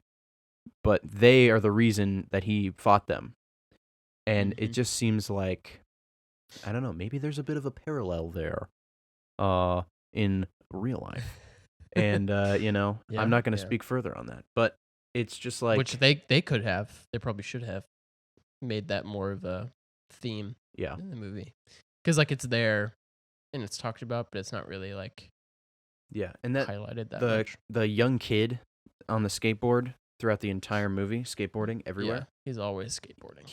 but they are the reason that he fought them, and it Mm-hmm. just seems like, I don't know, maybe there's a bit of a parallel there, in real life. And I'm Yeah. not going to Yeah. speak further on that, but it's just Which like, they could have. They probably should have made that more of a theme yeah, in the movie, because like it's there and it's talked about, but it's not really like yeah, and that highlighted that the much. the young kid on the skateboard throughout the entire movie, skateboarding Yeah, everywhere. he's always skateboarding.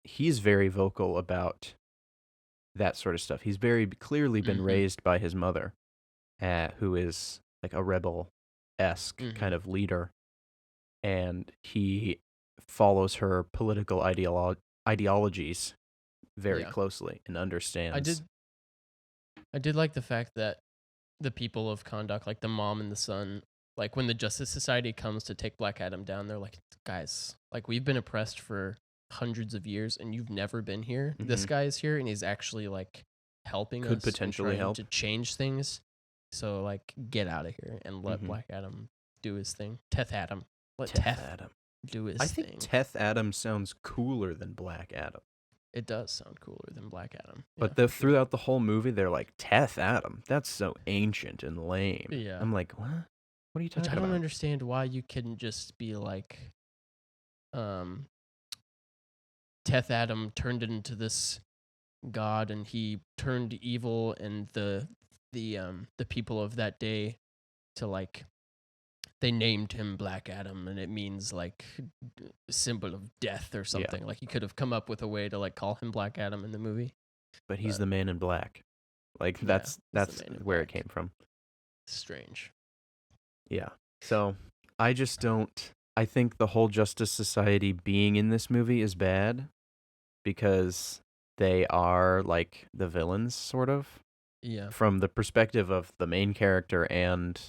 He's very vocal about that sort of stuff. He's very clearly been Mm-hmm. raised by his mother, who is like a rebel esque Mm-hmm. kind of leader, and he follows her political ideologies very Yeah, closely and I understands. did. I did like the fact that the people of Kondak, like the mom and the son, like when the Justice Society comes to take Black Adam down, they're like, guys, like we've been oppressed for hundreds of years and you've never been here. This Hmm. guy is here and he's actually like helping Could us and potentially trying help. to change things. So like get out of here and let Hmm. Black Adam do his thing. Teth Adam. Let Teth Teth Adam. do I his think thing. Teth Adam sounds cooler than Black Adam. It does sound cooler than Black Adam. Yeah, But for sure. throughout the whole movie, they're like, Teth Adam? That's so ancient and lame. Yeah. I'm like, what? What are you Which I talking don't about? understand why you couldn't just be like, um, Teth Adam turned into this god and he turned evil and the people of that day to like they named him Black Adam and it means like symbol of death or Yeah, something. Like you could have come up with a way to like call him Black Adam in the movie. but he's But the man in black. Like, yeah, he's the that's man in where it black. came from. Strange. Yeah. So I just don't. I think the whole Justice Society being in this movie is bad because they are like the villains, sort of, Yeah. from the perspective of the main character and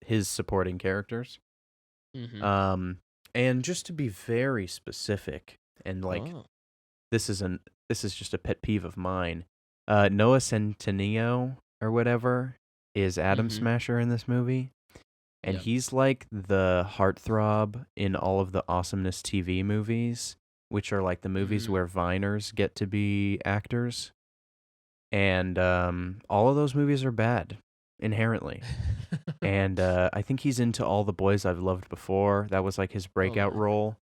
his supporting characters. Mm-hmm. Um, and just to be very specific, and like Oh. this is just a pet peeve of mine. Noah Centineo or whatever is Adam Mm-hmm. Smasher in this movie, and Yep. he's like the heartthrob in all of the Awesomeness TV movies, which are like the movies Mm. where Viners get to be actors. And all of those movies are bad inherently. And I think he's into All the Boys I've Loved Before. That was like his Oh breakout yeah. role.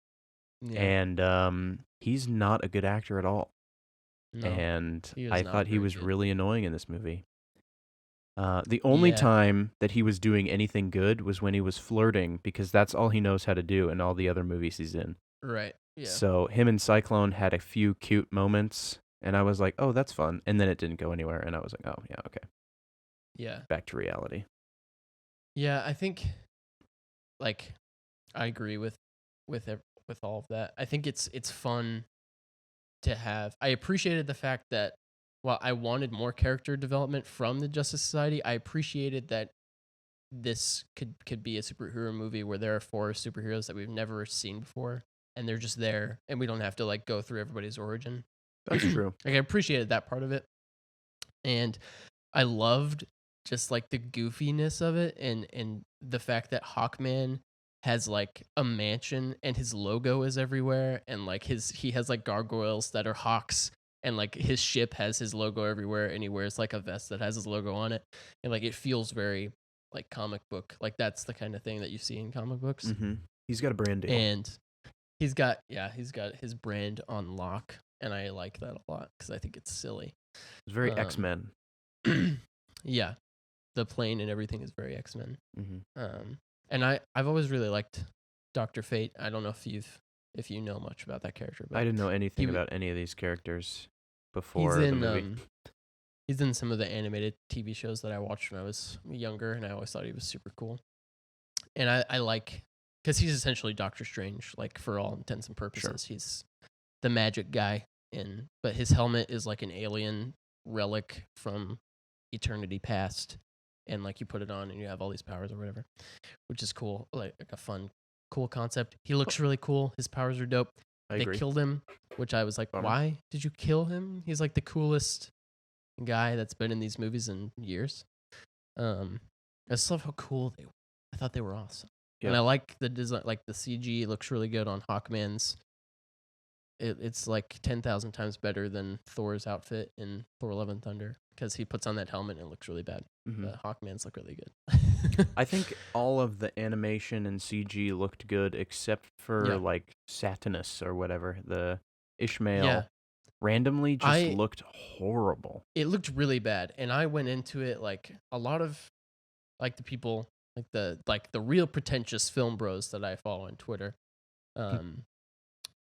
Yeah. And he's not a good actor at all. No. And He was I not thought he very was good. really annoying in this movie. The only Yeah. time that he was doing anything good was when he was flirting, because that's all he knows how to do in all the other movies he's in. Right. Yeah. So him and Cyclone had a few cute moments, and I was like, oh, that's fun. And then it didn't go anywhere, and I was like, oh, yeah, okay. Yeah. Back to reality. Yeah, I think like I agree with all of that. I think it's fun to have. I appreciated the fact that while I wanted more character development from the Justice Society, I appreciated that this could be a superhero movie where there are four superheroes that we've never seen before and they're just there and we don't have to like go through everybody's origin. That's true. Like I appreciated that part of it. And I loved just like the goofiness of it and the fact that Hawkman has like a mansion and his logo is everywhere and like he has like gargoyles that are hawks and like his ship has his logo everywhere and he wears like a vest that has his logo on it and like it feels very like comic book, like that's the kind of thing that you see in comic books. Mm-hmm. He's got a brand deal. And he's got his brand on lock and I like that a lot because I think it's silly. It's very um X-Men. yeah, the plane and everything is very X-Men. Mm-hmm. And I've always really liked Dr. Fate. I don't know if you know much about that character, I but didn't know anything he about any of these characters he's before the in movie. he's in some of the animated TV shows that I watched when I was younger, and I always thought he was super cool. And I like because he's essentially Doctor Strange, like for all intents and purposes. Sure. He's the magic guy, but his helmet is like an alien relic from eternity past, and like you put it on and you have all these powers or whatever, which is cool, like a fun, cool concept. He looks really cool. His powers are dope. I they agree. killed him, which I was like, Bummer. why did you kill him? He's like the coolest guy that's been in these movies in years. I just love how cool they were. I thought they were awesome. And Yeah. I like the design, like the CG looks really good on Hawkman's. It's like 10,000 times better than Thor's outfit in Thor: Love and Thunder because he puts on that helmet and it looks really bad. Mm-hmm. The Hawkman's look really good. I think all of the animation and CG looked good except for Yeah. like Satinus or whatever. The Ishmael Yeah. randomly just looked horrible. It looked really bad, and I went into it like a lot of like the people like the real pretentious film bros that I follow on Twitter.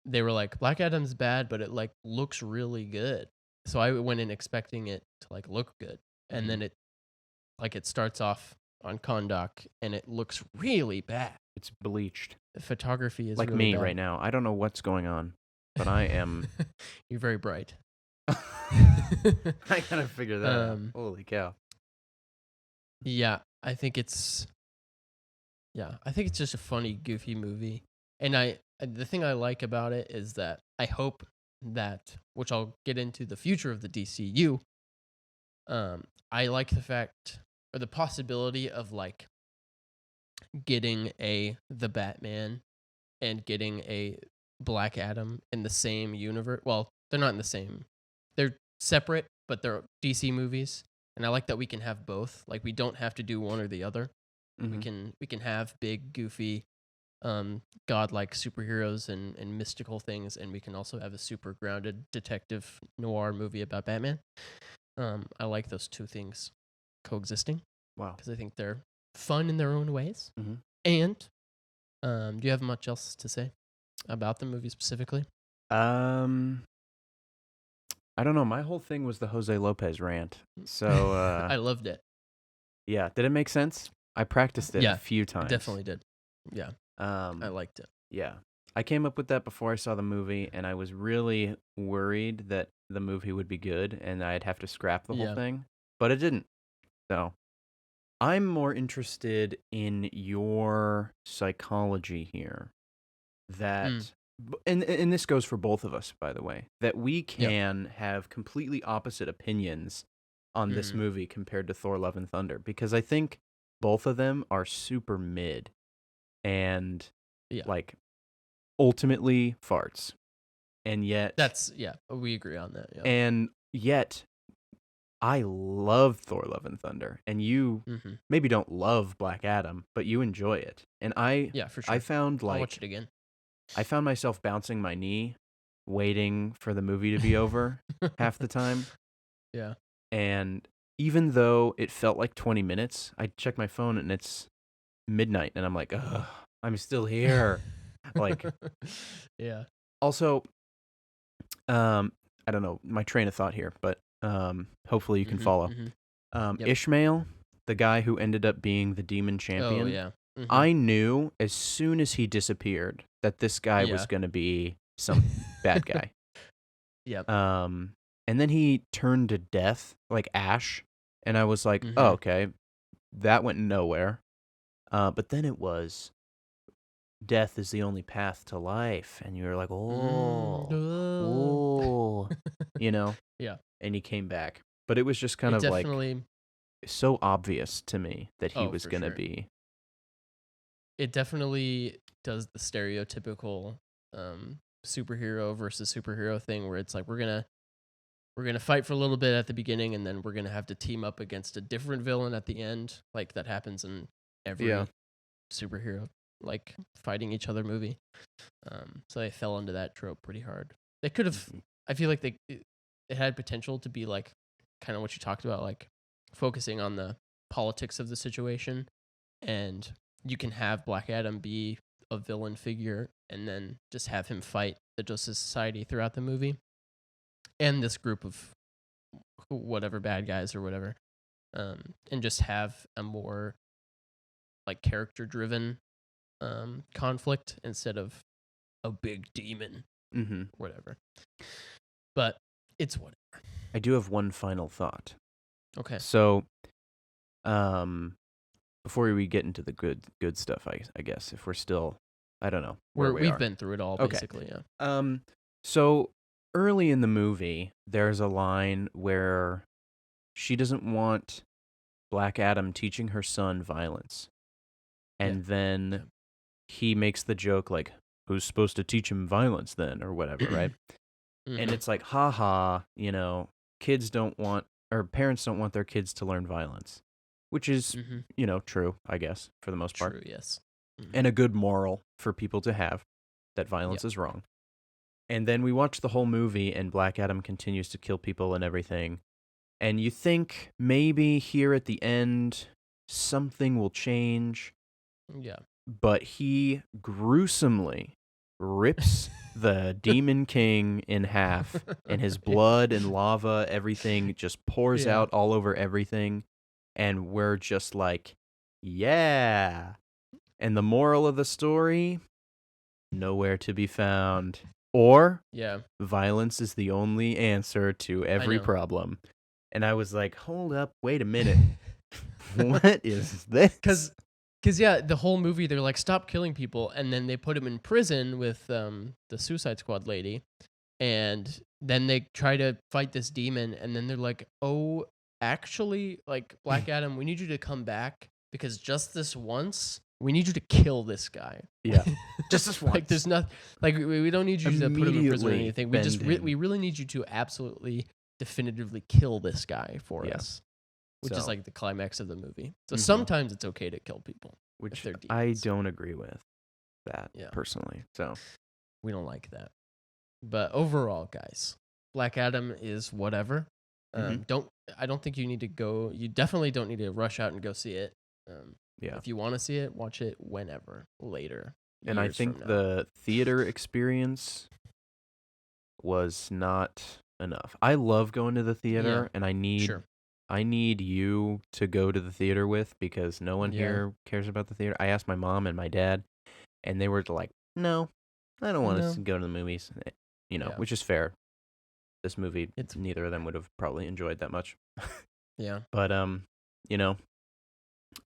They were like, Black Adam's bad, but it like looks really good. So I went in expecting it to like look good, and then it starts off on Kondak and it looks really bad. It's bleached. The photography is like really me bad. right now. I don't know what's going on, but I am. You're very bright. I gotta figure that out. Holy cow. Yeah, I think it's just a funny, goofy movie. And the thing I like about it is that I hope that, which I'll get into the future of the DCU, I like the fact or the possibility of like getting the Batman and getting a Black Adam in the same universe. Well, they're not in the same. They're separate, but they're DC movies. And I like that we can have both. Like we don't have to do one or the other. Mm-hmm. We can have big, goofy, godlike superheroes and mystical things, and we can also have a super grounded detective noir movie about Batman. I like those two things coexisting. Wow. Because I think they're fun in their own ways. Mm-hmm. And do you have much else to say about the movie specifically? I don't know. My whole thing was the Jose Lopez rant. So I loved it. Yeah. Did it make sense? I practiced it a few times. It definitely did. Yeah. I liked it. Yeah. I came up with that before I saw the movie, and I was really worried that the movie would be good and I'd have to scrap the whole thing, but it didn't. So I'm more interested in your psychology here. That, and this goes for both of us, by the way, that we can have completely opposite opinions on this movie compared to Thor: Love and Thunder, because I think both of them are super mid and like ultimately farts. And yet we agree on that. Yeah. And yet I love Thor: Love and Thunder, and you maybe don't love Black Adam, but you enjoy it. And for sure. I found I'll watch it again. I found myself bouncing my knee, waiting for the movie to be over half the time. Yeah. And even though it felt like 20 minutes, I checked my phone and it's midnight, and I'm like, ugh, I'm still here. Like, yeah. Also, I don't know my train of thought here, but hopefully you can follow. Ishmael, the guy who ended up being the demon champion. Oh yeah. I knew as soon as he disappeared that this guy was going to be some bad guy. Yep. And then he turned to death like ash, and I was like, oh, okay, that went nowhere. But then it was, death is the only path to life, and you were like, oh, you know. Yeah. And he came back, but it was just kind of like so obvious to me that he was gonna be. It definitely does the stereotypical superhero versus superhero thing where it's like we're gonna fight for a little bit at the beginning, and then we're gonna have to team up against a different villain at the end. Like that happens in every superhero like fighting each other movie. So they fell into that trope pretty hard. They could have. I feel like it had potential to be like kind of what you talked about, like focusing on the politics of the situation, and you can have Black Adam be a villain figure and then just have him fight the Justice Society throughout the movie and this group of whatever bad guys or whatever, and just have a more like character driven conflict instead of a big demon, whatever. But it's whatever. I do have one final thought. Okay. So, before we get into the good stuff, I guess if we're still I don't know where we We've are. been through it all, Okay. basically. Yeah. So early in the movie, there's a line where she doesn't want Black Adam teaching her son violence. And then he makes the joke like, who's supposed to teach him violence then, or whatever, right? And it's like, haha, kids don't want, or parents don't want their kids to learn violence, which is, true, I guess, for the most part. True, yes. And a good moral for people to have, that violence is wrong. And then we watch the whole movie, and Black Adam continues to kill people and everything. And you think maybe here at the end, something will change. Yeah. But he gruesomely rips the Demon King in half, and his blood and lava, everything just pours out all over everything. And we're just like, yeah. And the moral of the story, nowhere to be found. Or violence is the only answer to every problem. And I was like, hold up, wait a minute. What is this? Because the whole movie, they're like, stop killing people. And then they put him in prison with the Suicide Squad lady. And then they try to fight this demon. And then they're like, oh, actually, like, Black Adam, we need you to come back. Because just this once, we need you to kill this guy. Yeah. Just this once. Like, there's not, like, we don't need you to put him in prison or anything. We really need you to absolutely, definitively kill this guy for us. Which is like the climax of the movie. So sometimes it's okay to kill people. Which I don't agree with that personally. So we don't like that. But overall, guys, Black Adam is whatever. I don't think you need to go. You definitely don't need to rush out and go see it. If you want to see it, watch it whenever later. And I think the theater experience was not enough. I love going to the theater, and I need you to go to the theater with, because no one here cares about the theater. I asked my mom and my dad, and they were like, no, I don't want to go to the movies, which is fair. This movie, neither of them would have probably enjoyed that much. But,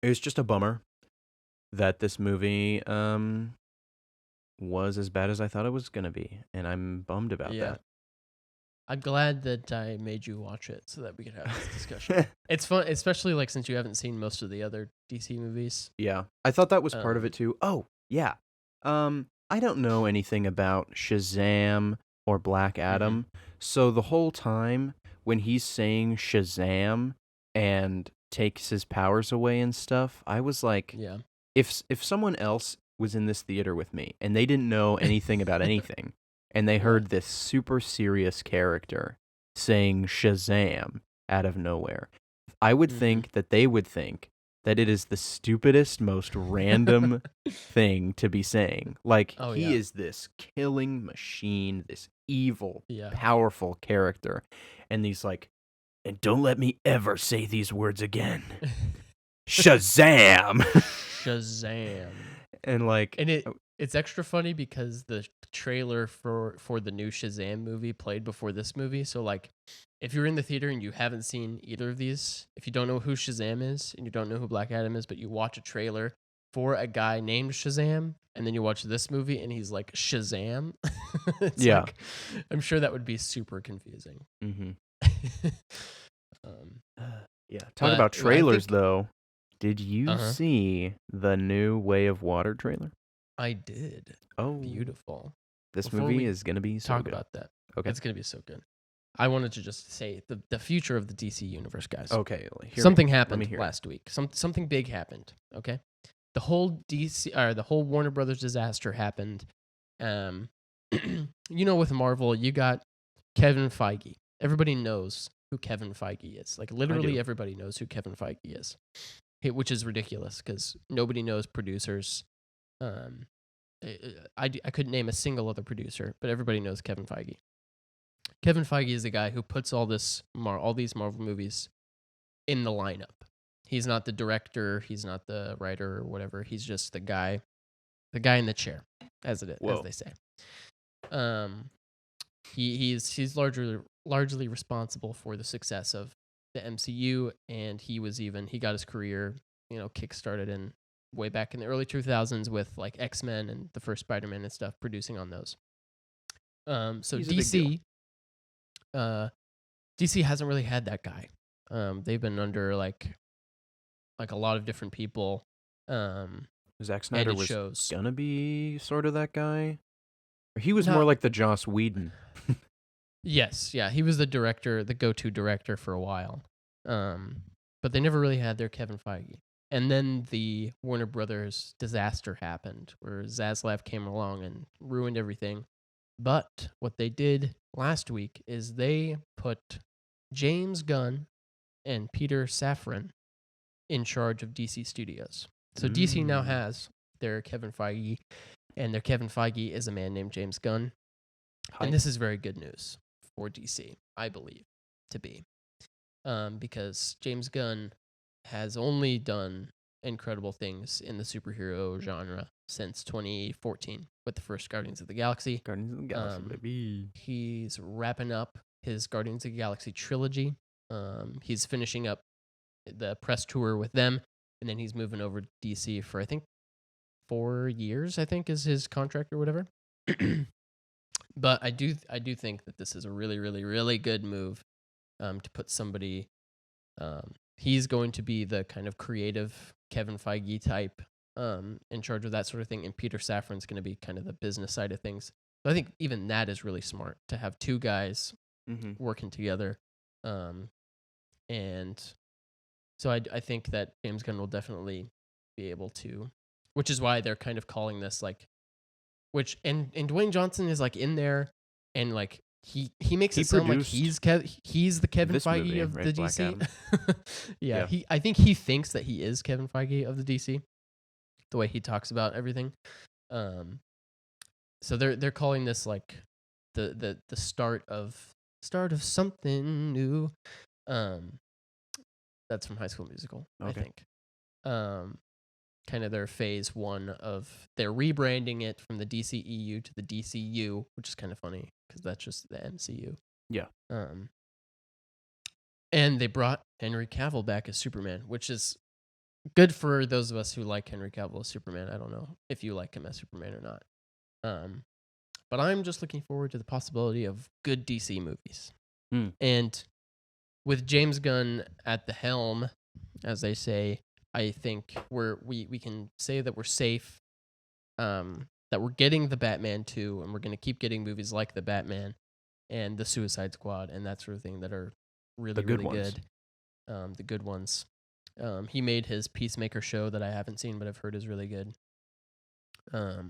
it was just a bummer that this movie was as bad as I thought it was going to be, and I'm bummed about that. I'm glad that I made you watch it so that we could have this discussion. It's fun, especially like since you haven't seen most of the other DC movies. Yeah, I thought that was part of it too. Oh, yeah. I don't know anything about Shazam or Black Adam, so the whole time when he's saying Shazam and takes his powers away and stuff, I was like, if someone else was in this theater with me and they didn't know anything about anything, and they heard this super serious character saying Shazam out of nowhere, I would think that they would think that it is the stupidest, most random thing to be saying. Like, he is this killing machine, this evil, powerful character. And he's like, and don't let me ever say these words again. Shazam! Shazam. And like... And it's extra funny because the trailer for the new Shazam movie played before this movie. So, like, if you're in the theater and you haven't seen either of these, if you don't know who Shazam is and you don't know who Black Adam is, but you watch a trailer for a guy named Shazam, and then you watch this movie and he's like, Shazam? Like, I'm sure that would be super confusing. Talk about trailers, though. Did you see the new Way of Water trailer? I did. Oh, beautiful. This movie is going to be so good. Talk about that. Okay. It's going to be so good. I wanted to just say the future of the DC universe, guys. Okay. Something happened last week. Something big happened, okay? The whole the whole Warner Brothers disaster happened. With Marvel, you got Kevin Feige. Everybody knows who Kevin Feige is. Like, literally everybody knows who Kevin Feige is. Which is ridiculous because nobody knows producers. I couldn't name a single other producer, but everybody knows Kevin Feige. Kevin Feige is the guy who puts all these Marvel movies in the lineup. He's not the director, he's not the writer or whatever. He's just the guy in the chair, as they say. He's largely responsible for the success of the MCU, and he got his career, kickstarted in way back in the early 2000s with like X-Men and the first Spider-Man and stuff, producing on those. So He's a big deal. DC hasn't really had that guy. They've been under like a lot of different people. Zack Snyder and it was shows. gonna be sort of that guy. Or he was Not- more like the Joss Whedon. Yes, yeah, he was the director, the go-to director for a while. But they never really had their Kevin Feige. And then the Warner Brothers disaster happened, where Zaslav came along and ruined everything. But what they did last week is they put James Gunn and Peter Safran in charge of DC Studios. So DC now has their Kevin Feige, and their Kevin Feige is a man named James Gunn. Hype. And this is very good news for DC, I believe, to be. Because James Gunn has only done incredible things in the superhero genre since 2014 with the first Guardians of the Galaxy. Guardians of the Galaxy, baby. He's wrapping up his Guardians of the Galaxy trilogy. He's finishing up the press tour with them, and then he's moving over to DC for, I think, 4 years, I think, is his contract or whatever. But I do think that this is a really, really, really good move to put somebody. He's going to be the kind of creative Kevin Feige type in charge of that sort of thing, and Peter Safran's going to be kind of the business side of things. So I think even that is really smart to have two guys working together. And so I think that James Gunn will definitely be able to, which is why they're kind of calling this like, and Dwayne Johnson is like in there, and like he makes it sound like he's the Kevin Feige movie, of right? the DC. Yeah, I think he thinks that he is Kevin Feige of the DC, the way he talks about everything. So they're calling this like the start of something new. That's from High School Musical, okay. I think. Kind of their phase one of they're rebranding it from the DCEU to the DCU, which is kind of funny because that's just the MCU. Yeah. And they brought Henry Cavill back as Superman, which is good for those of us who like Henry Cavill as Superman. I don't know if you like him as Superman or not. But I'm just looking forward to the possibility of good DC movies. And with James Gunn at the helm, as they say, I think we can say that we're safe, that we're getting the Batman 2, and we're going to keep getting movies like the Batman and the Suicide Squad and that sort of thing that are really, really good. The good ones. He made his Peacemaker show that I haven't seen, but I've heard is really good. So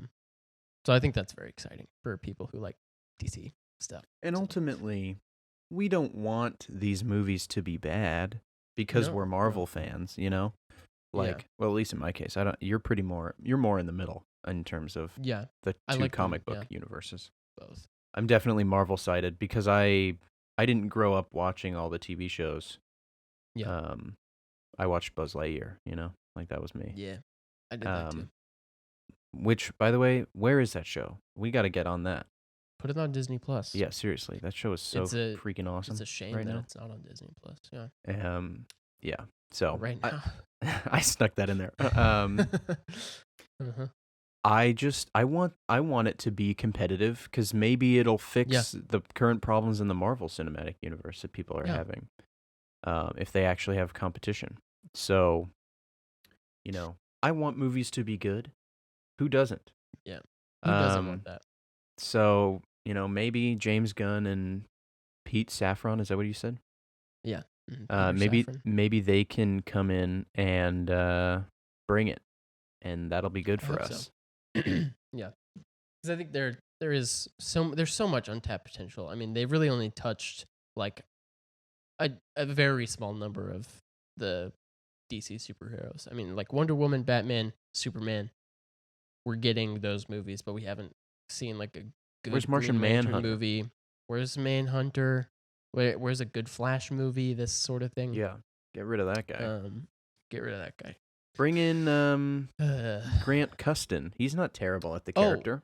I think that's very exciting for people who like DC stuff. And ultimately, we don't want these movies to be bad because we're Marvel fans, you know? Like, well, at least in my case, you're more in the middle in terms of the two comic book universes. Both. I'm definitely Marvel sided because I didn't grow up watching all the TV shows. Yeah. I watched Buzz Lightyear, you know? Like, that was me. Yeah. I did that too. Which, by the way, where is that show? We got to get on that. Put it on Disney Plus. Yeah, seriously. That show is so freaking awesome. It's a shame that it's not on Disney Plus. Yeah. Yeah. So right now. I snuck that in there. I want it to be competitive because maybe it'll fix the current problems in the Marvel Cinematic Universe that people are having. If they actually have competition. So, you know, I want movies to be good. Who doesn't? Yeah. Who doesn't want that? So, you know, maybe James Gunn and Pete Safran, is that what you said? Yeah. Maybe they can come in and bring it, and that'll be good for us. So. Yeah, because I think there's so much untapped potential. I mean, they've really only touched like a very small number of the DC superheroes. I mean, like Wonder Woman, Batman, Superman. We're getting those movies, but we haven't seen like a good Where's Martian Manhunter movie. Where's Manhunter? Where's a good Flash movie? This sort of thing. Yeah, get rid of that guy. Bring in Grant Custin. He's not terrible at the character.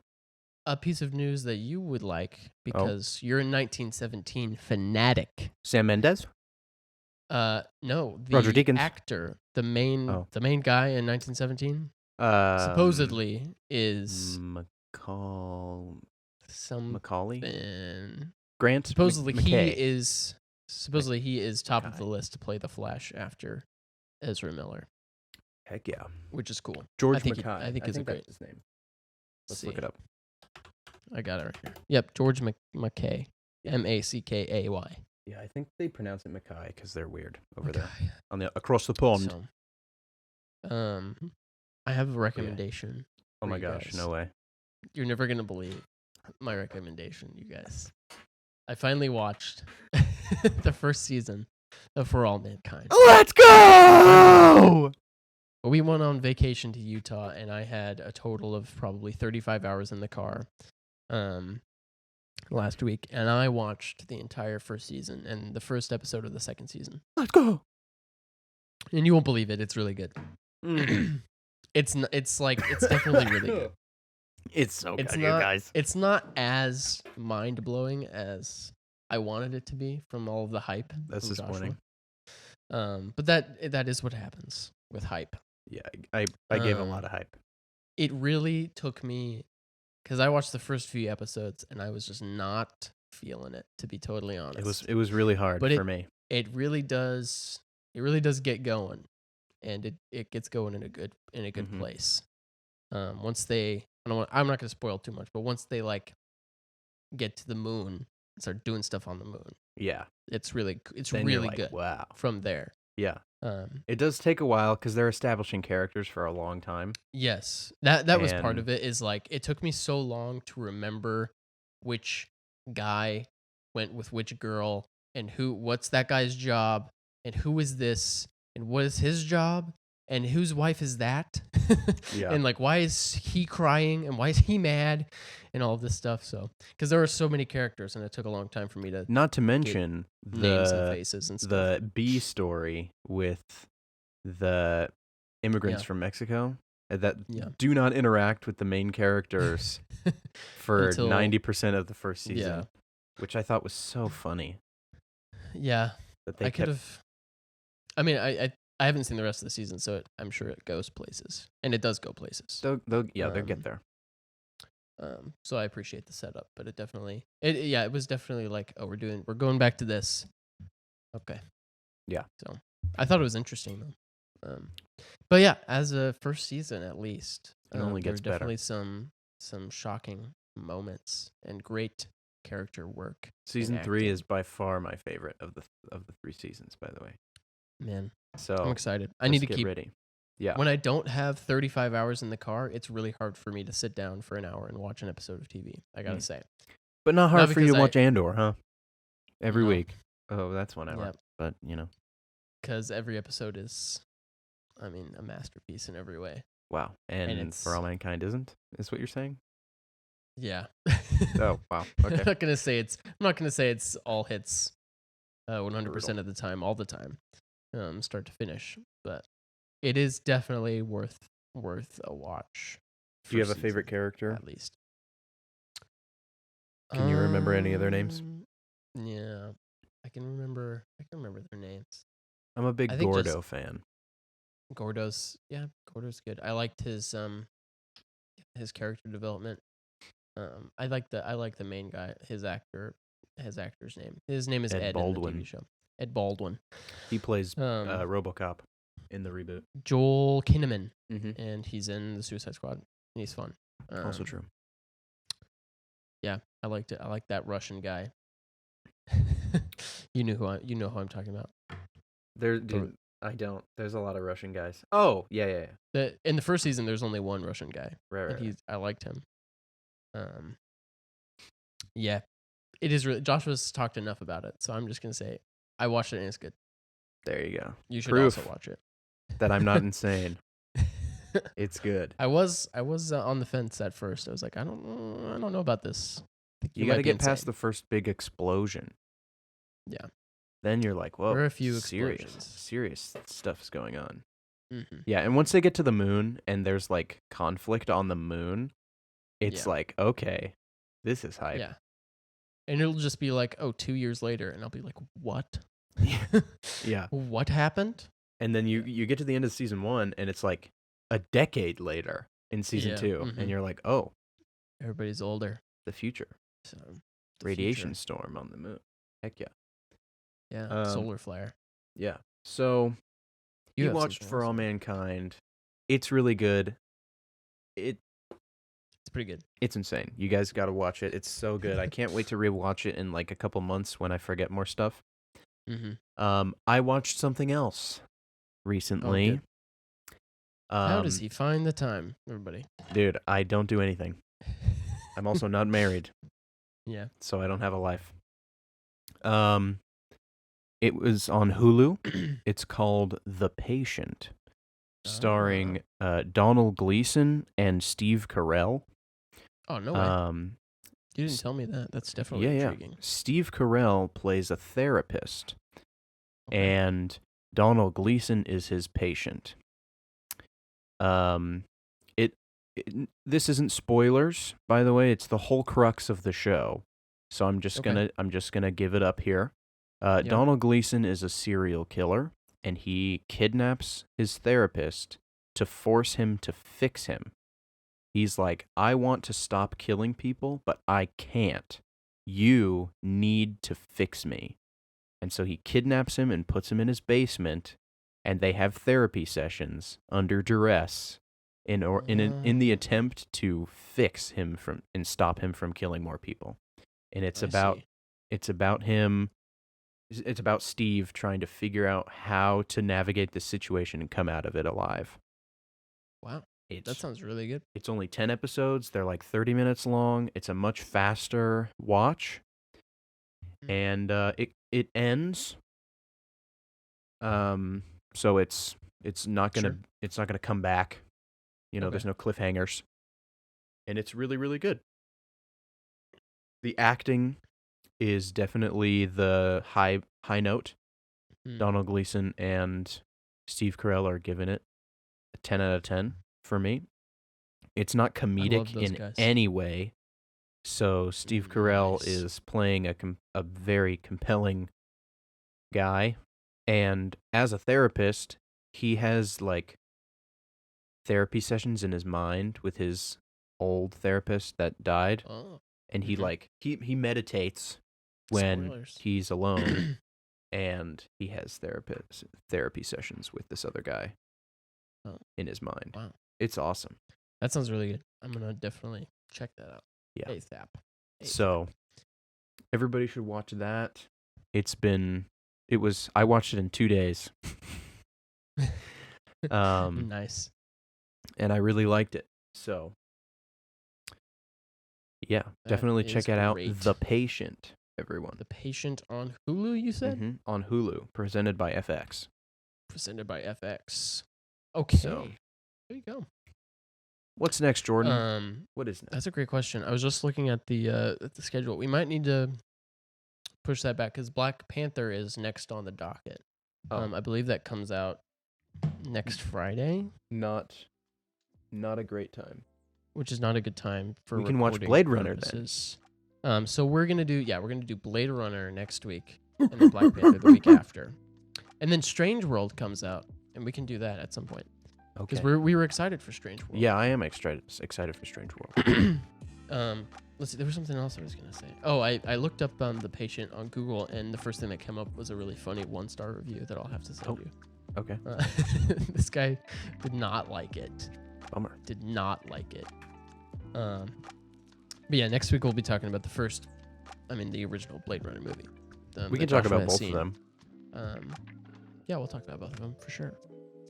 A piece of news that you would like because you're a 1917 fanatic. Sam Mendes? No, the Roger Deakins. actor, the main guy in 1917. supposedly is Macaulay? something. Grant Supposedly McKay. he is top of the list to play the Flash after Ezra Miller, Heck yeah. which is cool. George I think McKay. I think is a great. That's his name. Let's see. look it up. I got it right here. Yep, George McKay. Mackay. Yeah, I think they pronounce it Mackay because they're weird over there on the across the pond. So, I have a recommendation. Oh my gosh, guys. no way. You're never gonna believe my recommendation, you guys. I finally watched the first season of For All Mankind. Let's go! We went on vacation to Utah, and I had a total of probably 35 hours in the car last week, and I watched the entire first season and the first episode of the second season. Let's go! And you won't believe it. It's really good. It's definitely really good. It's so good, you guys. It's not as mind-blowing as I wanted it to be from all of the hype. That's disappointing. But that is what happens with hype. Yeah, I gave a lot of hype. It really took me, because I watched the first few episodes and I was just not feeling it, to be totally honest. It was really hard for me. It really does get going, and it gets going in a good place. Once they, I'm not going to spoil too much, but once they like get to the moon and start doing stuff on the moon, yeah, it's really like, good. Wow. From there, yeah. It does take a while because they're establishing characters for a long time. Yes, that was part of it. Is like it took me so long to remember which guy went with which girl and what's that guy's job and who is this and what is his job and whose wife is that? Yeah. And like, why is he crying and why is he mad and all of this stuff? So, because there are so many characters and it took a long time for me to not to mention names and faces and stuff. The B story with the immigrants from Mexico that do not interact with the main characters for 90% of the first season, which I thought was so funny. Yeah, that they could have. I mean, I haven't seen the rest of the season, so I'm sure it goes places, and it does go places. They'll get there. So I appreciate the setup, but it definitely, it was definitely like, oh, we're going back to this. Okay. Yeah. So I thought it was interesting though. But yeah, as a first season at least, it only gets better. Definitely some shocking moments and great character work. Season 3 is by far my favorite of the 3 seasons, by the way. Man, so I'm excited. I need to keep ready. Yeah. When I don't have 35 hours in the car, it's really hard for me to sit down for an hour and watch an episode of TV. I gotta say. But not hard for you to watch Andor, huh? Every week. Oh, that's 1 hour. Yep. But because every episode is, a masterpiece in every way. Wow. And For All Mankind isn't? Is what you're saying? Yeah. Oh wow. Okay. I'm not gonna say it's all hits 100% of the time, all the time, start to finish. But it is definitely worth a watch. Do you have a favorite character? At least. Can you remember any of their names? Yeah, I can remember their names. I'm a big Gordo fan. Gordo's good. I liked his character development. I like the main guy, his actor's name. His name is Ed Baldwin. in the TV show. Ed Baldwin. He plays RoboCop in the reboot. Joel Kinnaman, and he's in the Suicide Squad. And he's fun. Also true. Yeah, I liked it. I like that Russian guy. You know who I'm talking about. I don't. There's a lot of Russian guys. Oh, yeah. In the first season, there's only one Russian guy. Right. I liked him. Yeah, it is really. Joshua's talked enough about it, so I'm just gonna say I watched it and it's good. There you go. You should also watch it. That I'm not insane. It's good. I was on the fence at first. I was like, I don't know about this. You got to get past the first big explosion. Yeah. Then you're like, whoa, there are a few serious stuff is going on. Mm-hmm. Yeah, and once they get to the moon and there's like conflict on the moon, it's like, okay, this is hype. Yeah. And it'll just be like, 2 years later, and I'll be like, what? Yeah. What happened? And then you get to the end of season 1, and it's like, a decade later in season 2, and you're like, oh, everybody's older. the future. So Radiation storm on the moon. Heck yeah. Yeah, solar flare. Yeah. So you watched For All Mankind. It's really good. It's pretty good. It's insane. You guys got to watch it. It's so good. I can't wait to rewatch it in like a couple months when I forget more stuff. I watched something else recently. How does he find the time, everybody? Dude, I don't do anything. I'm also not married. Yeah. So I don't have a life. It was on Hulu. It's called The Patient, starring Donald Gleason and Steve Carell. Oh, no way. You didn't tell me that. That's definitely intriguing. Steve Carell plays a therapist, and Donald Gleason is his patient. This isn't spoilers, by the way. It's the whole crux of the show. So I'm just gonna give it up here. Donald Gleason is a serial killer, and he kidnaps his therapist to force him to fix him. He's like, I want to stop killing people, but I can't. You need to fix me. And so he kidnaps him and puts him in his basement, and they have therapy sessions under duress in the attempt to fix him and stop him from killing more people. And it's about Steve trying to figure out how to navigate this situation and come out of it alive. Wow. That sounds really good. It's only 10 episodes. They're like 30 minutes long. It's a much faster watch. And it ends. So it's not gonna come back. There's no cliffhangers. And it's really, really good. The acting is definitely the high note. Donald Gleason and Steve Carell are giving it a 10 out of 10 for me. It's not comedic in any way. So Steve Carell is playing a very compelling guy. And as a therapist, he has like therapy sessions in his mind with his old therapist that died. And he he meditates when he's alone, and he has therapy sessions with this other guy in his mind. Wow. It's awesome. That sounds really good. I'm going to definitely check that out. Yeah. ASAP. So everybody should watch that. I watched it in 2 days. Nice. And I really liked it. So yeah, definitely check it out. The Patient, everyone. The Patient on Hulu, you said? On Hulu, presented by FX. Okay. So there you go. What's next, Jordan? What is next? That's a great question. I was just looking at the schedule. We might need to push that back because Black Panther is next on the docket. I believe that comes out next Friday. Not a great time. Which is not a good time for we can watch Blade Runner then. So we're gonna do Blade Runner next week, and then Black Panther the week after, and then Strange World comes out, and we can do that at some point. Okay. Because we were excited for Strange World. Yeah, I am excited for Strange World. Let's see. There was something else I was gonna say. Oh, I looked up The Patient on Google, and the first thing that came up was a really funny 1-star review that I'll have to send you. Okay. This guy did not like it. Bummer. Did not like it. But yeah, next week we'll be talking about the original Blade Runner movie. We can talk about both of them. Yeah, we'll talk about both of them for sure.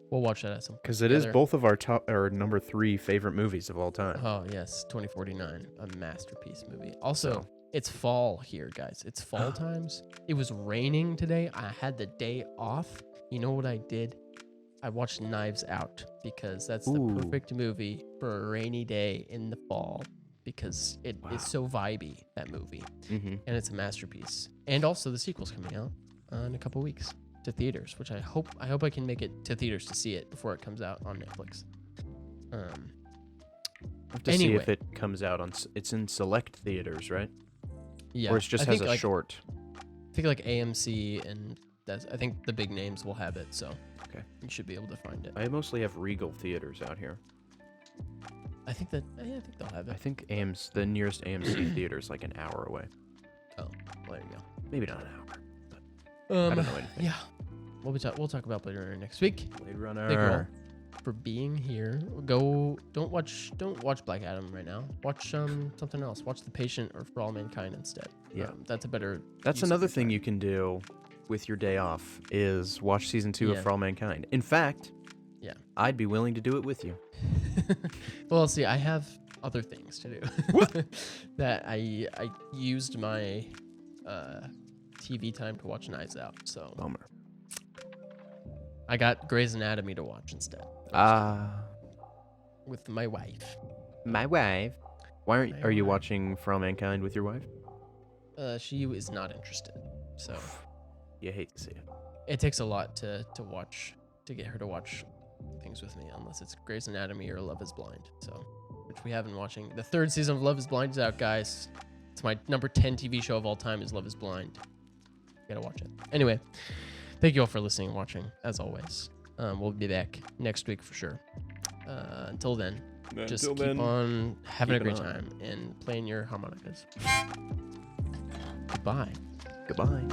We'll watch that at some point. Because it is both of our number 3 favorite movies of all time. Oh yes, 2049, a masterpiece movie. Also, it's fall here, guys. It's fall times. It was raining today. I had the day off. You know what I did? I watched Knives Out because that's the perfect movie for a rainy day in the fall because it is so vibey, that movie. And it's a masterpiece. And also the sequel's coming out in a couple weeks to theaters, which I hope I can make it to theaters to see it before it comes out on Netflix. Have to see if it comes out it's in select theaters, right? Yeah. Or it just has a short. I think like AMC and I think the big names will have it, so. Okay. You should be able to find it. I mostly have Regal theaters out here. I think they'll have I it. think the nearest AMC theater is like an hour away. Oh, well, there you go. Maybe not an hour. But I don't know anything. Yeah. We'll talk about Blade Runner next week. Blade Runner. Thank you all for being here. Don't watch Black Adam right now. Watch something else. Watch The Patient or For All Mankind instead. Yeah. That's a better. That's another thing you can do with your day off is watch season 2 of For All Mankind. In fact, I'd be willing to do it with you. Well, see, I have other things to do. That I used my TV time to watch Knives Out. So Bummer. I got Grey's Anatomy to watch instead. With my wife. My wife. Are you watching For All Mankind with your wife? She is not interested. So you hate to see it. It takes a lot to watch, to get her to watch things with me, unless it's Grey's Anatomy or Love is Blind. So, which we have been watching. The 3rd season of Love is Blind is out, guys. It's my number 10 TV show of all time is Love is Blind. You gotta watch it. Anyway, thank you all for listening and watching, as always. We'll be back next week for sure. Until then, just keep on having a great time and playing your harmonicas. Goodbye. Goodbye.